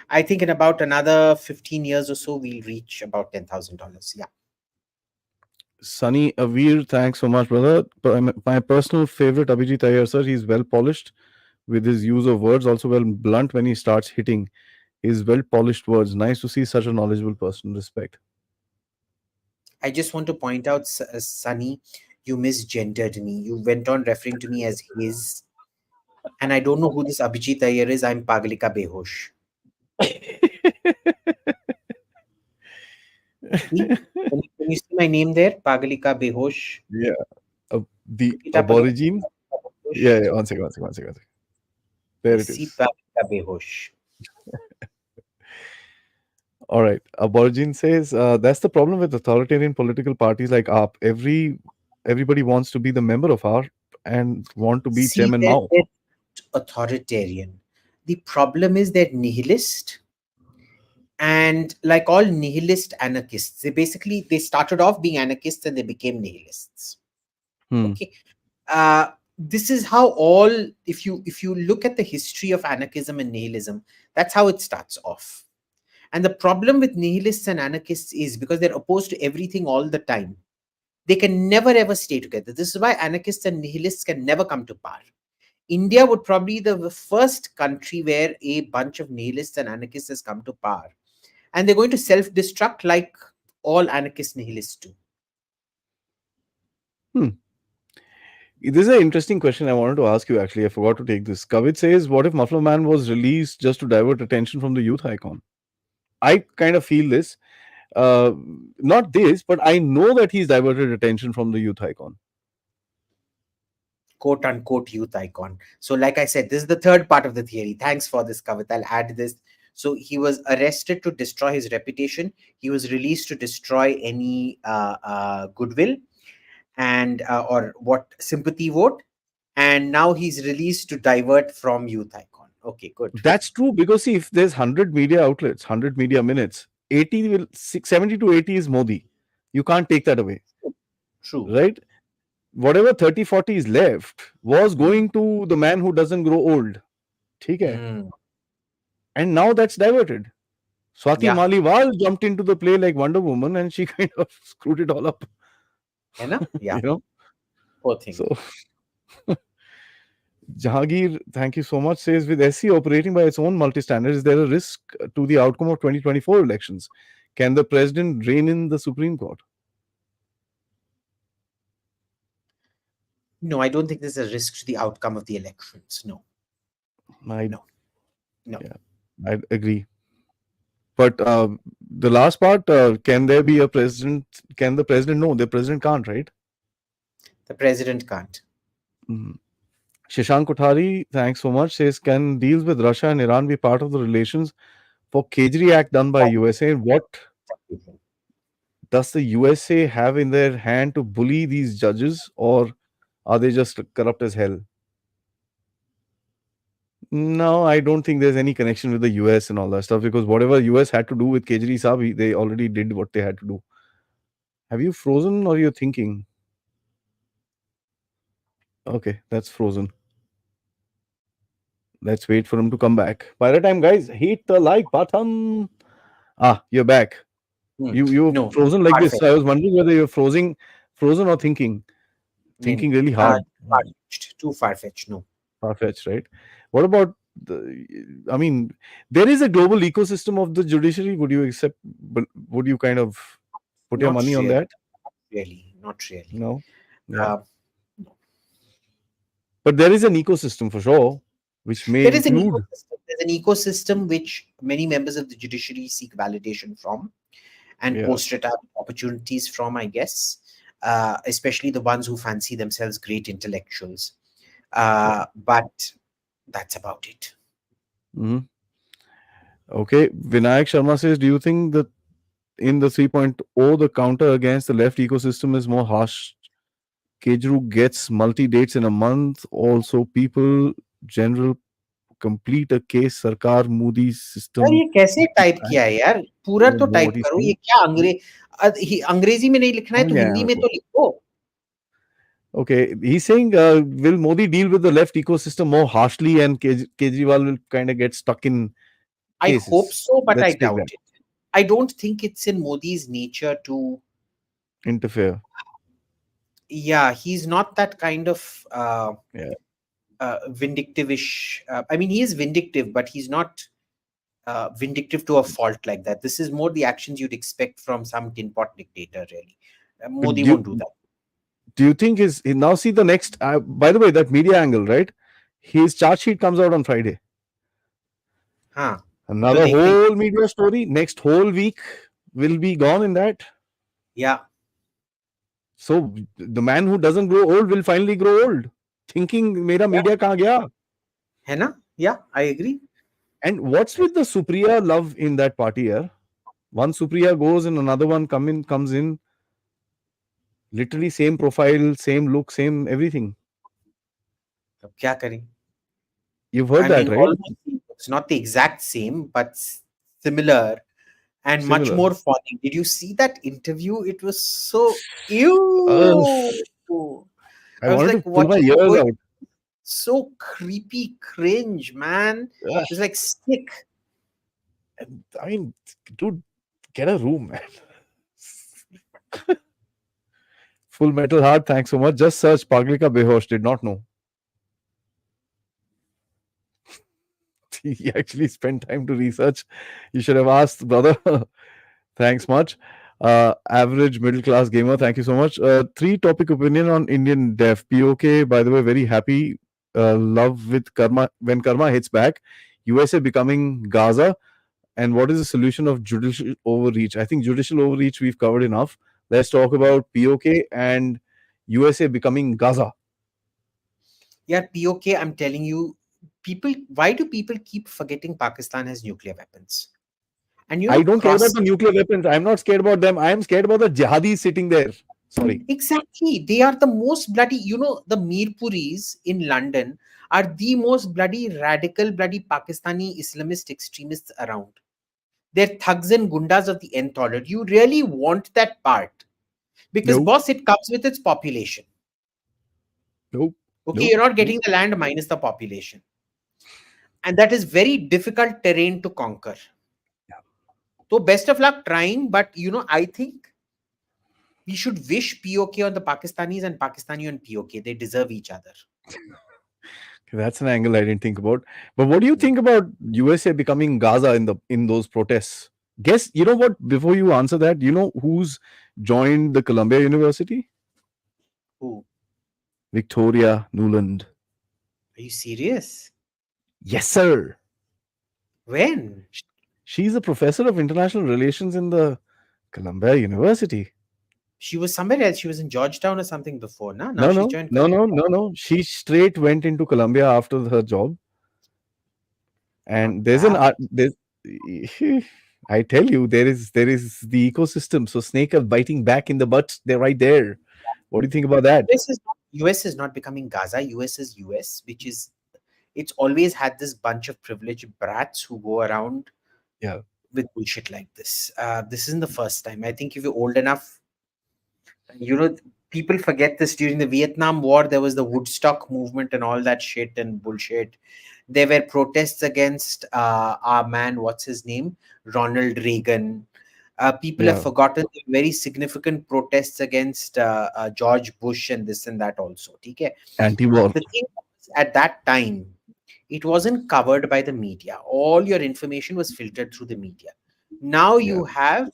I think in about another 15 years or so, we'll reach about $10,000. Yeah. Sunny Avir, thanks so much, brother. My personal favorite, Abhijit Iyer, sir. He's well polished with his use of words, also well blunt when he starts hitting his well polished words. Nice to see such a knowledgeable person. Respect. I just want to point out, Sunny, you misgendered me. You went on referring to me as his, and I don't know who this Abhijit Iyer is. I'm Pagalika Behosh. See? Can you see my name there? Pagalika Behosh. Yeah. The Look it up again. aborigine. Behosh. Yeah, yeah. One second, one second, one second, one second. There it See is. Pagalika Behosh. All right. Aborigine says that's the problem with authoritarian political parties like AAP. Everybody wants to be the member of AAP and want to be See, Chairman Mao. they're authoritarian. The problem is they're nihilist, and like all nihilist anarchists, they started off being anarchists and they became nihilists. Hmm. Okay. This is how all, if you look at the history of anarchism and nihilism, that's how it starts off. And the problem with nihilists and anarchists is because they're opposed to everything all the time, they can never ever stay together. This is why anarchists and nihilists can never come to power. India would probably be the first country where a bunch of nihilists and anarchists has come to power, and they're going to self-destruct like all anarchist nihilists do. Hmm. This is an interesting question I wanted to ask you actually. I forgot to take this. Kavit says, what if Muffler Man was released just to divert attention from the youth icon? I kind of feel this. Uh, Not this, but I know that he's diverted attention from the youth icon. Quote unquote youth icon. So, like I said, this is the third part of the theory. Thanks for this, Kavit. I'll add this. So, he was arrested to destroy his reputation. He was released to destroy any goodwill and or what sympathy vote. And now he's released to divert from youth icon. Okay, good. That's true because see, if there's 100 media outlets, 100 media minutes, 80 will 70 to 80 is Modi. You can't take that away, True. right? Whatever 30 40 is left was going to the man who doesn't grow old. Okay? Mm, And now that's diverted. Swati yeah. Maliwal jumped into the play like Wonder Woman and she kind of screwed it all up. है ना? Yeah. You know? Poor thing. So Jahangir, thank you so much, says with SC operating by its own multi standards, is there a risk to the outcome of 2024 elections? Can the president rein in the Supreme Court? No, I don't think there's a risk to the outcome of the elections. No, I no, no. Yeah, I agree. But the last part, can there be a president? Can the president? No, the president can't, right? The president can't. Mhm. Shashank Kothari, thanks so much, says, can deals with Russia and Iran be part of the relations for Kejri Act done by USA? What does the USA have in their hand to bully these judges, or are they just corrupt as hell? No, I don't think there's any connection with the US and all that stuff because whatever US had to do with Kejri Saab, they already did what they had to do. Have you frozen or you're thinking? Okay, that's frozen. Let's wait for him to come back. By the time, guys, hit the like button. Ah, you're back. Hmm. You're No, frozen like this. far-fetched. So I was wondering whether you're frozen or thinking. No, Thinking really hard. far-fetched. Too far-fetched. No, Far-fetched, right? What about the? I mean, there is a global ecosystem of the judiciary. Would you accept? But would you kind of put your not money on really. that? Really, not really. No. Yeah. Uh, But there is an ecosystem for sure, which may there is an include. ecosystem. There's an ecosystem which many members of the judiciary seek validation from and Yeah. post-retirement opportunities from, I guess, especially the ones who fancy themselves great intellectuals. Yeah. But that's about it. Hmm. Okay. Vinayak Sharma says, do you think that in the 3.0, the counter against the left ecosystem is more harsh? Kejru gets multi dates in a month. Also, people general complete a case. Sarkar Modi यार system. ये कैसे type किया है यार पूरा I तो don't know type what he's करो ये saying. क्या अंग्रेजी में नहीं लिखना है Oh, तो yeah. हिंदी में तो लिखो. Okay. He's saying, will Modi deal with the left ecosystem more harshly and Kejriwal will kind of get stuck in I hope cases? so, but I Let's take doubt that. it. I don't think it's in Modi's nature to. Interfere. Yeah, he's not that kind of Yeah. vindictive-ish. I mean, he is vindictive, but he's not vindictive to a fault like that. This is more the actions you'd expect from some tin pot dictator, really. But Modi won't do that. do you think his now see the next? By the way, that media angle, right? His charge sheet comes out on Friday. हाँ तो Another देखते हैं. whole media story. Next whole week will be gone in that. Yeah, So the man who doesn't grow old will finally grow old, thinking मेरा yeah, media कहाँ गया? है ना? Yeah, I agree. And what's with the Supriya love in that party here? One Supriya goes and another one comes in. Literally same profile, same look, same everything. अब क्या करें? You've heard I that, mean, right? almost it's not the exact same, but similar and much Similar. more funny. Did you see that interview? It was so Uh, ew. I I was wanted like to pull my watching it ears going out. so creepy, cringe, man. Ugh, It was like sick. I mean, dude, get a room, man. Full Metal Heart, thanks so much. Just search Paglika Behosh, did not know. He actually spent time to research. You should have asked, brother. Thanks much. Average middle class gamer, thank you so much. Three topic opinion on Indian dev. POK, by the way, very happy. Love with Karma when Karma hits back. USA becoming Gaza. And what is the solution of judicial overreach? I think judicial overreach we've covered enough. Let's talk about POK and USA becoming Gaza. Yeah, POK, I'm telling you, why do people keep forgetting Pakistan has nuclear weapons? And I don't care about the nuclear weapons. I'm not scared about them. I am scared about the jihadis sitting there. Sorry. Exactly. They are the most bloody, the Mirpuris in London are the most bloody radical, bloody Pakistani Islamist extremists around. They're thugs and gundas of the nth order. You really want that part. Because, Nope. boss, it comes with its population. Nope. Okay, Nope. you're not getting the land minus the population. And that is very difficult terrain to conquer. Yeah. So, best of luck trying. But, I think we should wish POK on the Pakistanis and Pakistani on POK. They deserve each other. That's an angle I didn't think about. But what do you think about USA becoming Gaza in those protests? Guess you know what? Before you answer that, you know who's joined the Columbia University? Who? Victoria Nuland. Are you serious? Yes, sir. When? She's a professor of international relations in the Columbia University. She was somewhere else. She was in Georgetown or something before. Now No, she no, joined. no, no, no, no. She straight went into Columbia after her job. Not And there's an bad. art. There's, I tell you, there is the ecosystem. So snake are biting back in the butt. They're right there. What do you think about that? US is not becoming Gaza. US is US, which is it's always had this bunch of privileged brats who go around Yeah. with bullshit like this. This isn't the first time. I think if you're old enough, you know, people forget this. During the Vietnam War, there was the Woodstock movement and all that shit and bullshit. There were protests against our man, what's his name? Ronald Reagan. People have Yeah. forgotten the very significant protests against George Bush and this and that also. Okay? Anti-war. The thing was, at that time, it wasn't covered by the media. All your information was filtered through the media. Now Yeah. you have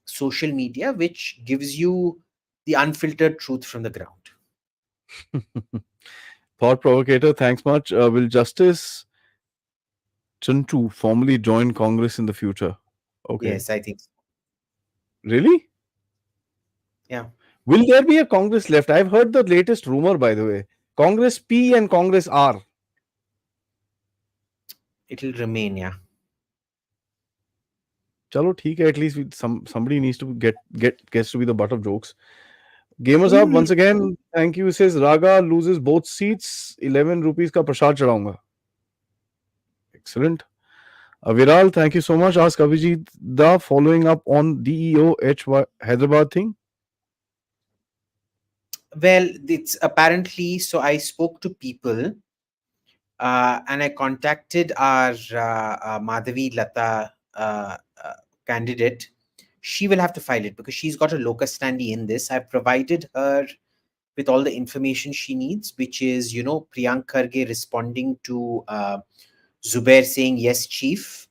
social media, which gives you the unfiltered truth from the ground. Thought provocator. Thanks much. Will Justice Chantu formally join Congress in the future? Okay. Yes, I think so. Really? Yeah, Will there be a Congress left? I've heard the latest rumor, by the way. Congress P and Congress R. it'll remain. Yeah. Chalo, theek hai. At least somebody needs to gets to be the butt of jokes. Gamers up once again. Thank you. Says Raga loses both seats. 11 rupees ka prasad chadaunga. Excellent. Viral, thank you so much. Ask Abhijit the following up on DEO Hyderabad thing. Well, it's apparently so. I spoke to people and I contacted our Madhavi Lata candidate. She will have to file it because she's got a locus standi in this. I've provided her with all the information she needs, which is, Priyank Kharge responding to Zubair saying, yes, chief.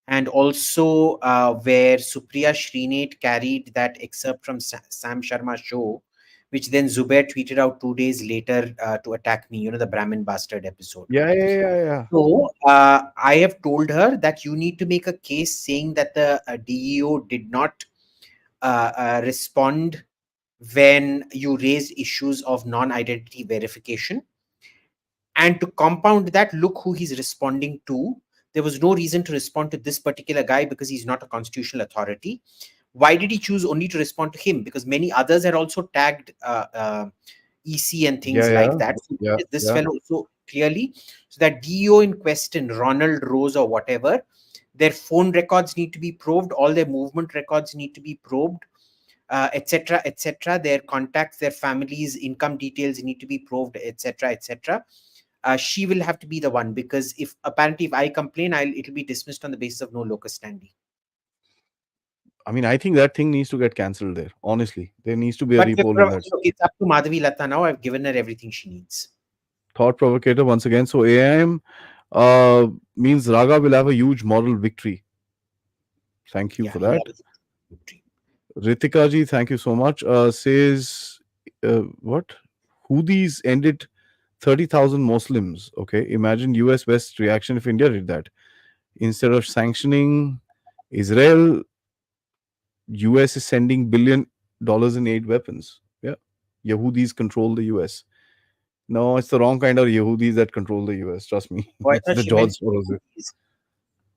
And also where Supriya Srinath carried that excerpt from Sam Sharma show, which then Zubair tweeted out 2 days later to attack me, the Brahmin bastard episode. Yeah. So I have told her that you need to make a case saying that the DEO did not respond when you raised issues of non-identity verification. And to compound that, look who he's responding to. There was no reason to respond to this particular guy because he's not a constitutional authority. Why did he choose only to respond to him? Because many others had also tagged EC and things like that. So this fellow, so clearly, so that DEO in question, Ronald Rose or whatever, their phone records need to be probed, all their movement records need to be probed, etc., etc. Their contacts, their families, income details need to be probed, etc., etc. She will have to be the one because if I complain, it'll be dismissed on the basis of no locus standi. I mean, I think that thing needs to get cancelled there. Honestly, there needs to be a But repoll in that. look, it's up to Madhavi Lata now. I've given her everything she needs. Thought provocator once again. So AIM means Raga will have a huge moral victory. Thank you for that. Ritika ji, thank you so much. Says what? Houthis ended 30,000 Muslims. Okay, imagine US West reaction if India did that. Instead of sanctioning Israel, US is sending $1 billion in aid weapons. Yeah, Yehudis control the US. No, it's the wrong kind of Yehudis that control the US. Trust me. Oh, It's the George Soros.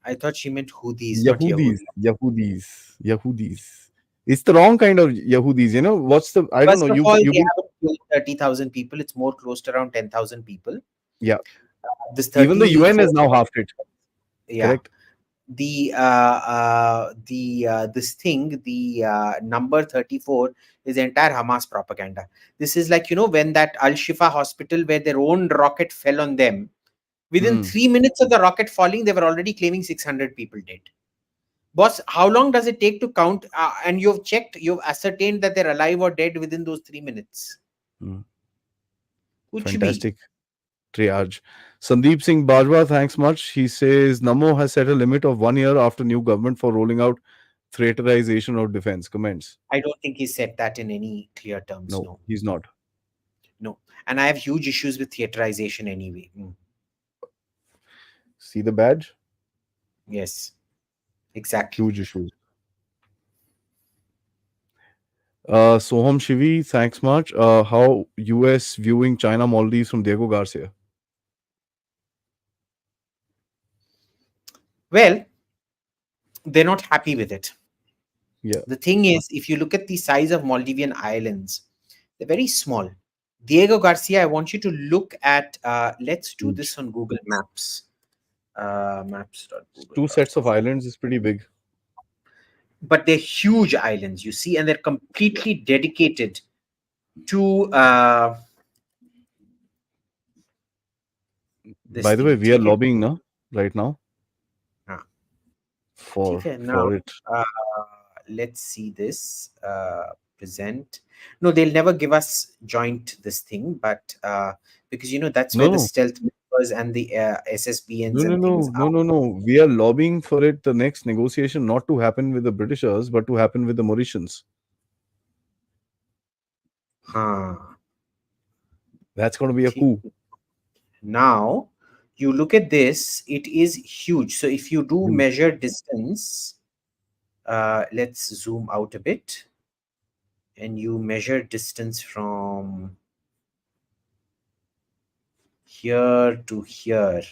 I thought she meant Houthis, not Yehudis. Yahudi. Yehudis. It's the wrong kind of Yehudis. You know what's the? I don't First know. of You all, you they haven't killed 30,000 people. It's more close to around 10,000 people. yeah. This Even the UN has now halved it. Yeah. Correct. This thing, the number 34 is entire Hamas propaganda. This is like, when that Al Shifa hospital where their own rocket fell on them, within 3 minutes of the rocket falling, they were already claiming 600 people dead. Boss, how long does it take to count? And you've ascertained that they're alive or dead within those 3 minutes. Fantastic triage. Sandeep Singh Bajwa, thanks much. He says Namo has set a limit of 1 year after new government for rolling out theaterization of defense. Comments. I don't think he said that in any clear terms. No, he's not. No. And I have huge issues with theaterization anyway. See the badge? Yes. Exactly. Huge issues. Soham Shivi, thanks much. How US viewing China Maldives from Diego Garcia? Well, they're not happy with it. Yeah. The thing is, if you look at the size of Maldivian islands, they're very small. Diego Garcia, I want you to look at, let's do Huge. this on Google Maps. Two sets of Maps.google.com. islands is pretty big. But they're huge islands, you see, and they're completely dedicated to this By the way, thing. we are Okay. lobbying now, right now, Okay, now for it. uh, let's see this. Present. No, they'll never give us joint this thing, but because that's No, where the no, stealth members and the no, SSBNs no, and things no, no, are. no, no. We are lobbying for it. The next negotiation not to happen with the Britishers, but to happen with the Mauritians. Huh. That's going to be a ठीक. coup. Now, you look at this, it is huge. So if you do Huge. measure distance, let's zoom out a bit, and you measure distance from here to here.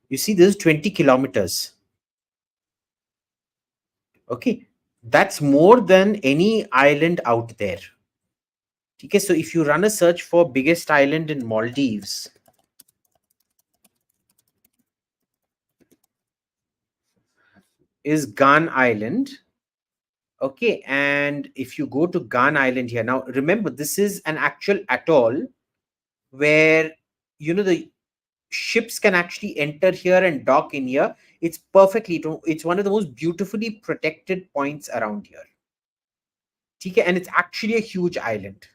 You see, this is 20 kilometers. Okay, that's more than any island out there. Okay, so if you run a search for biggest island in Maldives, is Gan Island. Okay, and if you go to Gan Island here, now remember, this is an actual atoll where the ships can actually enter here and dock in here. It's it's one of the most beautifully protected points around here. Okay, and it's actually a huge island.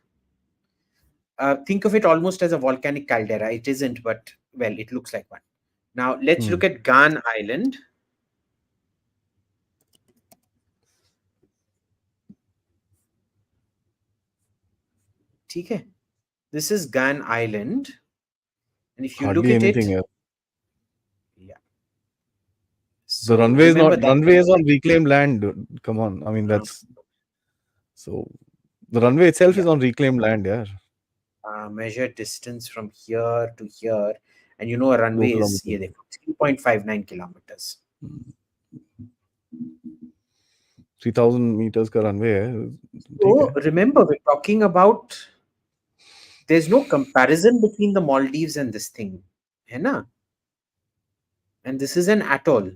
Think of it almost as a volcanic caldera. It isn't, but well, it looks like one. Now let's Hmm. look at Gan Island. Okay, this is Gan Island, and if you look Hardly at it, anything else. yeah. The So runway is remember not that. runway is on reclaimed land. Dude. Come on. I mean, uh, that's so the runway itself yeah, is on reclaimed land. Yeah, measure distance from here to here, and a runway is 2 kilometers. 3.59 kilometers. 3000 meters का runway है. ठीक So है. remember, we're talking about, there's no comparison between the Maldives and this thing, है ना? And this is an atoll.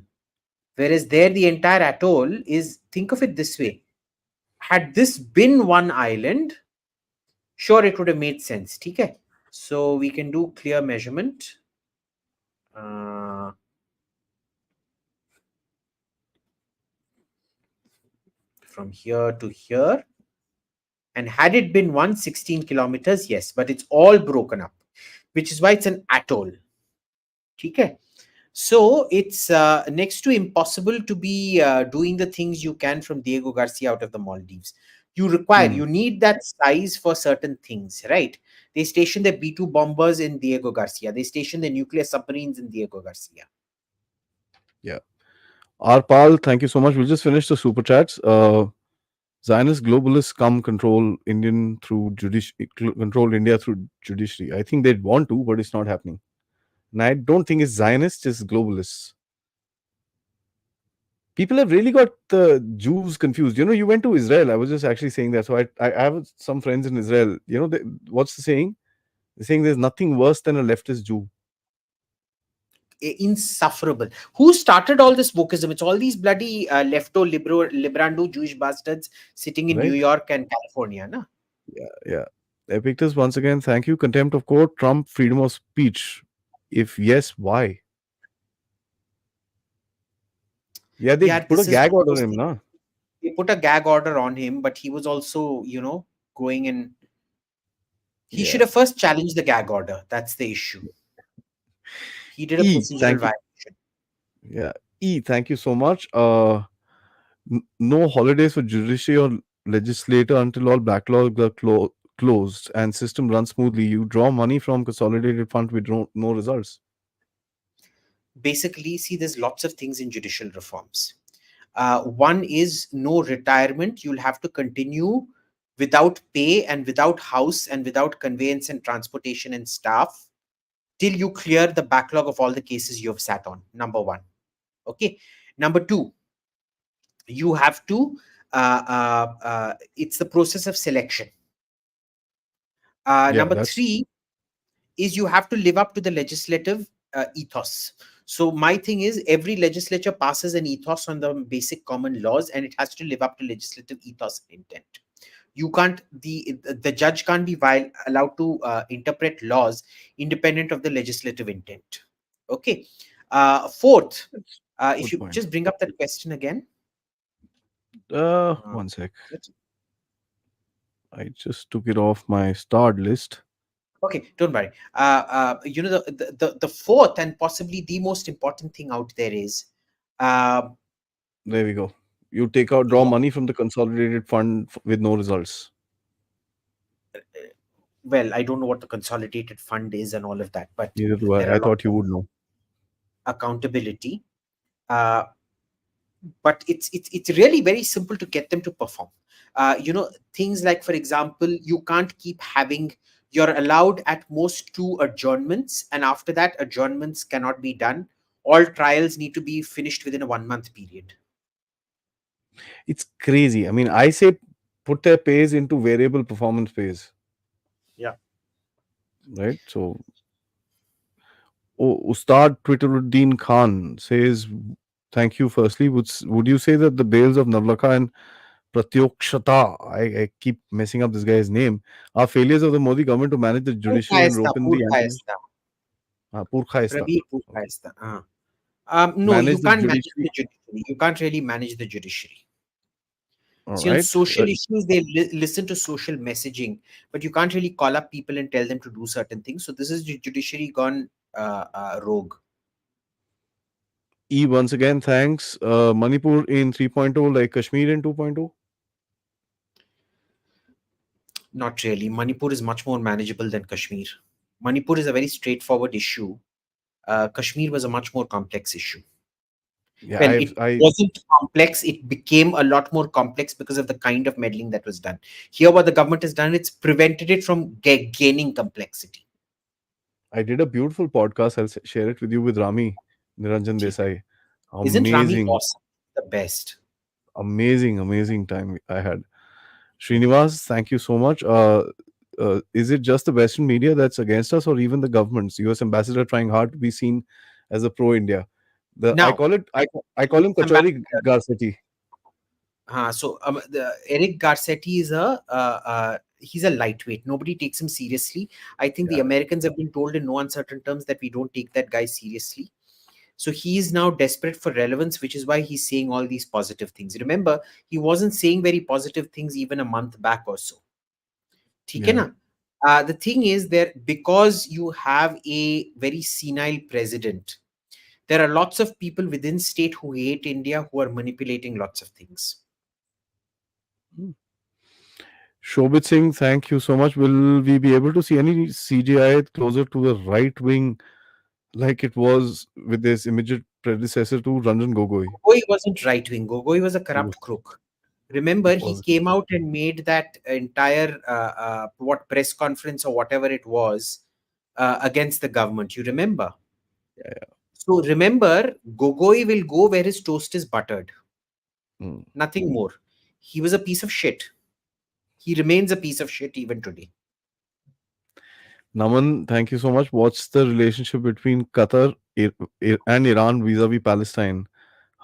Whereas there, the entire atoll is, think of it this way. Had this been one island, sure, it would have made sense. Okay. So we can do clear measurement. From here to here. And had it been 116 kilometers, yes, but it's all broken up, which is why it's an atoll. Okay. So it's next to impossible to be doing the things you can from Diego Garcia out of the Maldives. You need that size for certain things, right? They station their B 2 bombers in Diego Garcia. They station the nuclear submarines in Diego Garcia. Yeah. Arpal, thank you so much. We'll just finish the super chats. Zionist globalists come control control India through judiciary. I think they'd want to, but it's not happening. And I don't think it's Zionists, it's globalists. People have really got the Jews confused. You went to Israel. I was just actually saying that. So I have some friends in Israel. What's the saying? They're saying there's nothing worse than a leftist Jew. Insufferable. Who started all this wokeism? It's all these bloody librando Jewish bastards sitting in New Right? York and California, na? Yeah. Epictus, once again, thank you. Contempt of court, Trump, freedom of speech. If yes, why? Yeah, they Yeah, put a this is gag one of order those on him, things. na? They put a gag order on him, but he was also, going in. He Yeah. should have first challenged the gag order. That's the issue. He did a procedural Thank you. violation. Yeah. Thank you so much. No holidays for judiciary or legislator until all backlogs are closed and system runs smoothly. You draw money from consolidated fund with no results. Basically, see, there's lots of things in judicial reforms. One is no retirement. You'll have to continue without pay and without house and without conveyance and transportation and staff till you clear the backlog of all the cases you have sat on. Number one. Okay. Number two, you have to, it's the process of selection. Yeah, Number that's three is you have to live up to the legislative ethos. So my thing is every legislature passes an ethos on the basic common laws, and it has to live up to legislative ethos and intent. You can't the judge can't be allowed to interpret laws independent of the legislative intent. Okay. Fourth, that's if good you point. just bring up that question again. uh, One sec. is it- I just took it off my starred list. okay, don't worry. The fourth and possibly the most important thing out there is uh, There we go. You take out draw yeah, money from the consolidated fund with no results. well, I don't know what the consolidated fund is and all of that, but Neither do there I. I are lots thought you of would know. accountability. Uh, but it's really very simple to get them to perform. Things like, for example, you can't keep having, you're allowed at most two adjournments, and after that adjournments cannot be done. All trials need to be finished within a 1 month period. It's crazy. I mean, I say put their pays into variable performance pays, Yeah. right? So, oh, Ustad Twitteruddin Khan says, "Thank you. Firstly, would you say that the bails of Navlakha and Pratyokshata, I keep messing up this guy's name, are failures of the Modi government to manage the judiciary and rope in the anti Purkhaista. Prabir Okay. Purkayastha. No, Manage you the can't manage judiciary. the judiciary. You can't really manage the judiciary. All See, on right. social issues, they listen to social messaging, but you can't really call up people and tell them to do certain things. So this is judiciary gone rogue. E once again, thanks. Manipur in 3.0, like Kashmir in 2.0. Not really. Manipur is much more manageable than Kashmir. Manipur is a very straightforward issue. Kashmir was a much more complex issue. Yeah, Well, it I wasn't complex. It became a lot more complex because of the kind of meddling that was done. Here, what the government has done, it's prevented it from gaining complexity. I did a beautiful podcast. I'll share it with you with Rami Niranjan ठीक है. Desai. Isn't Rami Amazing, awesome? The best. amazing time I had. Srinivas, thank you so much. Is it just the Western media that's against us, or even the governments? U.S. ambassador trying hard to be seen as a pro-India. The I Now, call it I call him US Kachori ambassador. Garcetti. Eric Garcetti is he's a lightweight. Nobody takes him seriously. I think the Yeah, Americans have been told in no uncertain terms that we don't take that guy seriously. So he's now desperate for relevance, which is why he's saying all these positive things. Remember, he wasn't saying very positive things even a month back or so. ठीक है yeah. ना? The thing is there, because you have a very senile president, there are lots of people within state who hate India who are manipulating lots of things. Hmm. Shobit Singh, thank you so much. Will we be able to see any CGI closer to the right wing like it was with this immediate predecessor to Ranjan Gogoi? Gogoi wasn't right wing. Gogoi was a He was, corrupt crook. Remember, it he was. came out and made that entire what press conference or whatever it was against the government. You remember? Yeah, So remember, Gogoi will go where his toast is buttered. yeah. Mm. Nothing more. He was a piece of shit. He remains a piece of shit even today. Naman, thank you so much. What's the relationship between Qatar and Iran vis-a-vis Palestine,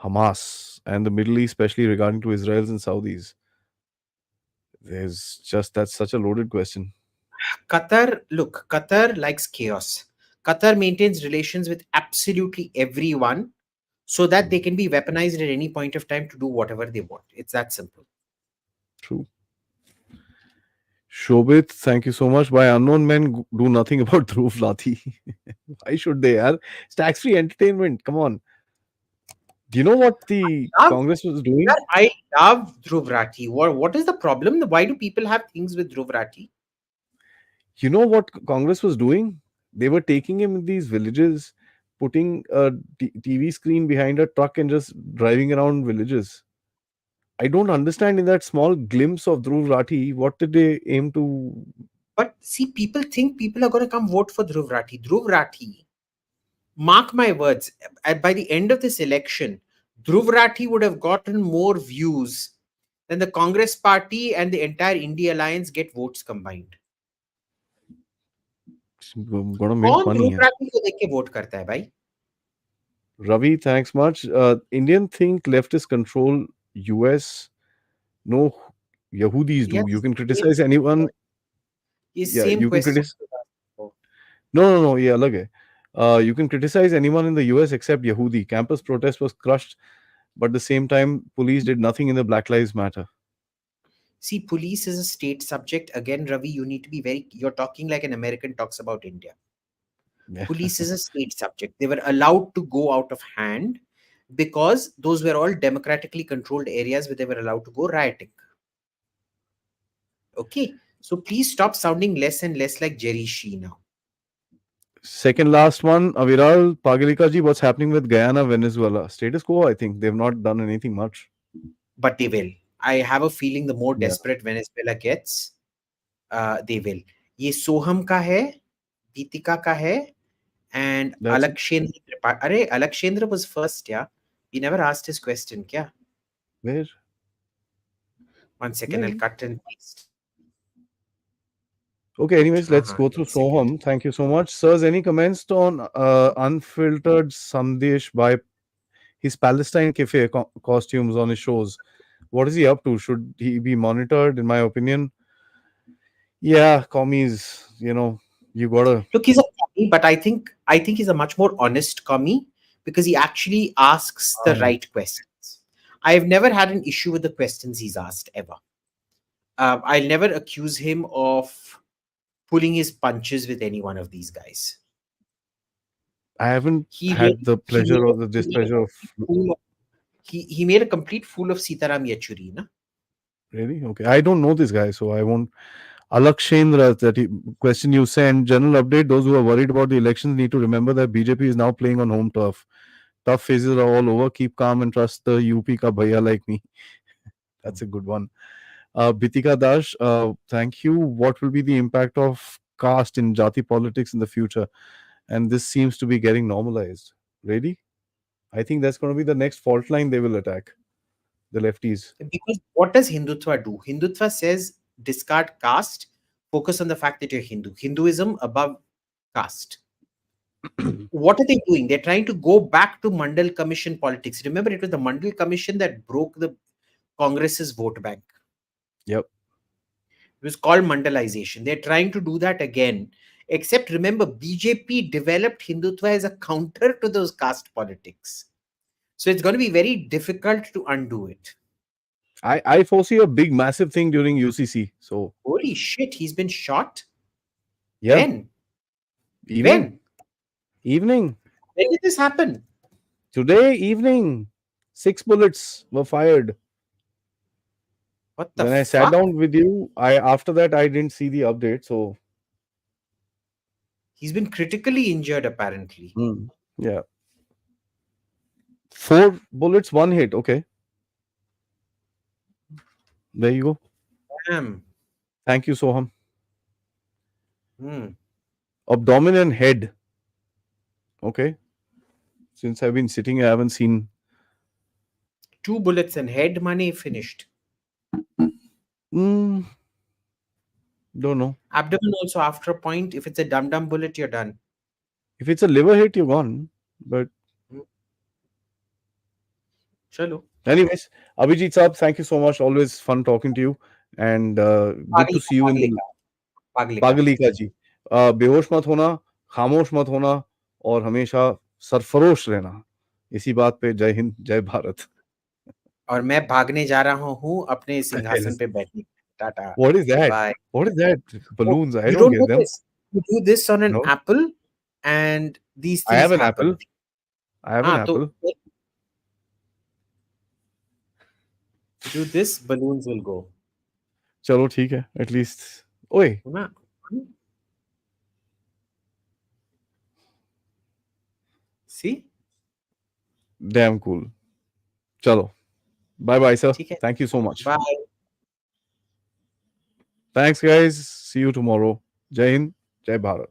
Hamas, and the Middle East, especially regarding to Israel's and Saudis? There's just that's such a loaded question. Qatar likes chaos. Qatar maintains relations with absolutely everyone so that they Mm. can be weaponized at any point of time to do whatever they want. It's that simple. True. Shobit, thank you so much. Why unknown men do nothing about Dhruv Lati? Why should they? Yaar? It's tax-free entertainment. Come on. Do you know what the Love, Congress was doing? yeah, I love Dhruv Rathi. What is the problem? Why do people have things with Dhruv Rathi? You know what Congress was doing? They were taking him in these villages, putting a TV screen behind a truck and just driving around villages. I don't understand in that small glimpse of Dhruv Rathi, what did they aim to? But see, people think people are going to come vote for Dhruv Rathi. Dhruv Rathi, mark my words, by the end of this election, Dhruv Rathi would have gotten more views than the Congress party and the entire India Alliance get votes combined. gonna mint कौन money Dhruv here. Rathi को देख के vote करता है भाई? Ravi, thanks much. Indian think leftists control US. No, Yahudis do. यार You can same criticize anyone. ये Yeah, same you can question. criticize. No. Yeah, alag hai. You can criticize anyone in the US except Yahudi. Campus protest was crushed, but at the same time, police did nothing in the Black Lives Matter. See, police is a state subject. Again, Ravi, you need to be very, you're talking like an American talks about India. Yeah. Police is a state subject. They were allowed to go out of hand because those were all democratically controlled areas where they were allowed to go rioting. Okay. So please stop sounding less and less like Jerry Shee now. Second last one, Aviral Pagalika ji, what's happening with Guyana, Venezuela? Status quo, I think. They've not done anything much. But they will. I have a feeling the more Yeah. desperate Venezuela gets, they will. ये सोहम का है, दीपिका का है, and That's it. Alakshendra Tripathi. अरे Alakshendra was first, yeah. We never asked his question, क्या? Where? 1 second, I'll No. cut and paste. Okay, anyways, let's Uh-huh, go through 1 second. Soham. Thank you so much. Sirs, any comments on unfiltered Sandesh by his Palestine cafe costumes on his shows? What is he up to? Should he be monitored? In my opinion, yeah, commies, you gotta. Look, he's a commie, but I think he's a much more honest commie because he actually asks the Um, right questions. I've never had an issue with the questions he's asked ever. I'll never accuse him of pulling his punches with any one of these guys. I haven't He made had the he made pleasure or the he made a displeasure of. fool of, he made a complete fool of Sitaram Yechuri, na? Really? Okay. I don't know this guy, so I won't. Alakshendra, question you sent, general update. Those who are worried about the elections need to remember that BJP is now playing on home turf. Tough phases are all over. Keep calm and trust the UP ka bhaiya like me. That's a good one. Bitika Dash, thank you. What will be the impact of caste in Jati politics in the future? And this seems to be getting normalized. Really? I think that's going to be the next fault line they will attack. The lefties. Because what does Hindutva do? Hindutva says discard caste, focus on the fact that you're Hindu. Hinduism above caste. What are they doing? They're trying to go back to Mandal Commission politics. Remember, it was the Mandal Commission that broke the Congress's vote bank. Yep. It was called Mandalization. They're trying to do that again. Except remember, BJP developed Hindutva as a counter to those caste politics. So it's going to be very difficult to undo it. I foresee a big, massive thing during UCC. So, Holy shit, he's been shot? yeah. When? Evening. When? Evening. When did this happen? Today, evening. 6 bullets were fired. What the When I sat fuck? down with you, after that I didn't see the update. So, He's been critically injured, apparently. yeah. 4 bullets, 1 hit. Okay. There you go. Damn. Thank you, Soham. Hmm. Abdomen and head. Okay. Since I've been sitting, I haven't seen. 2 bullets and head money finished. Don't know. Abdomen also after a point. If it's a dum-dum bullet, you're done. If it's a liver hit, you're gone. But Chalo. anyways, Abhijit Saab, thank you so much. Always fun talking to you. And good to see you in the पागलिका जी. बेहोश मत होना, खामोश मत होना और हमेशा सरफरोश रहना. इसी बात पे जय हिंद, जय भारत. और मैं भागने जा रहा हूँ अपने सिंहासन पे बैठने. Tata. What is that? Bye. What is that? Balloons. I You don't don't get do them. this. You do this on an No. apple, and these I have things an happen. apple. I have an apple. Do this, balloons will go. चलो ठीक है. At least. ओए. ना? See? Damn cool. चलो. Bye bye, sir. ठीक है. Thank you so much. Bye. Thanks, guys. See you tomorrow. Jai Hind, Jai Bharat.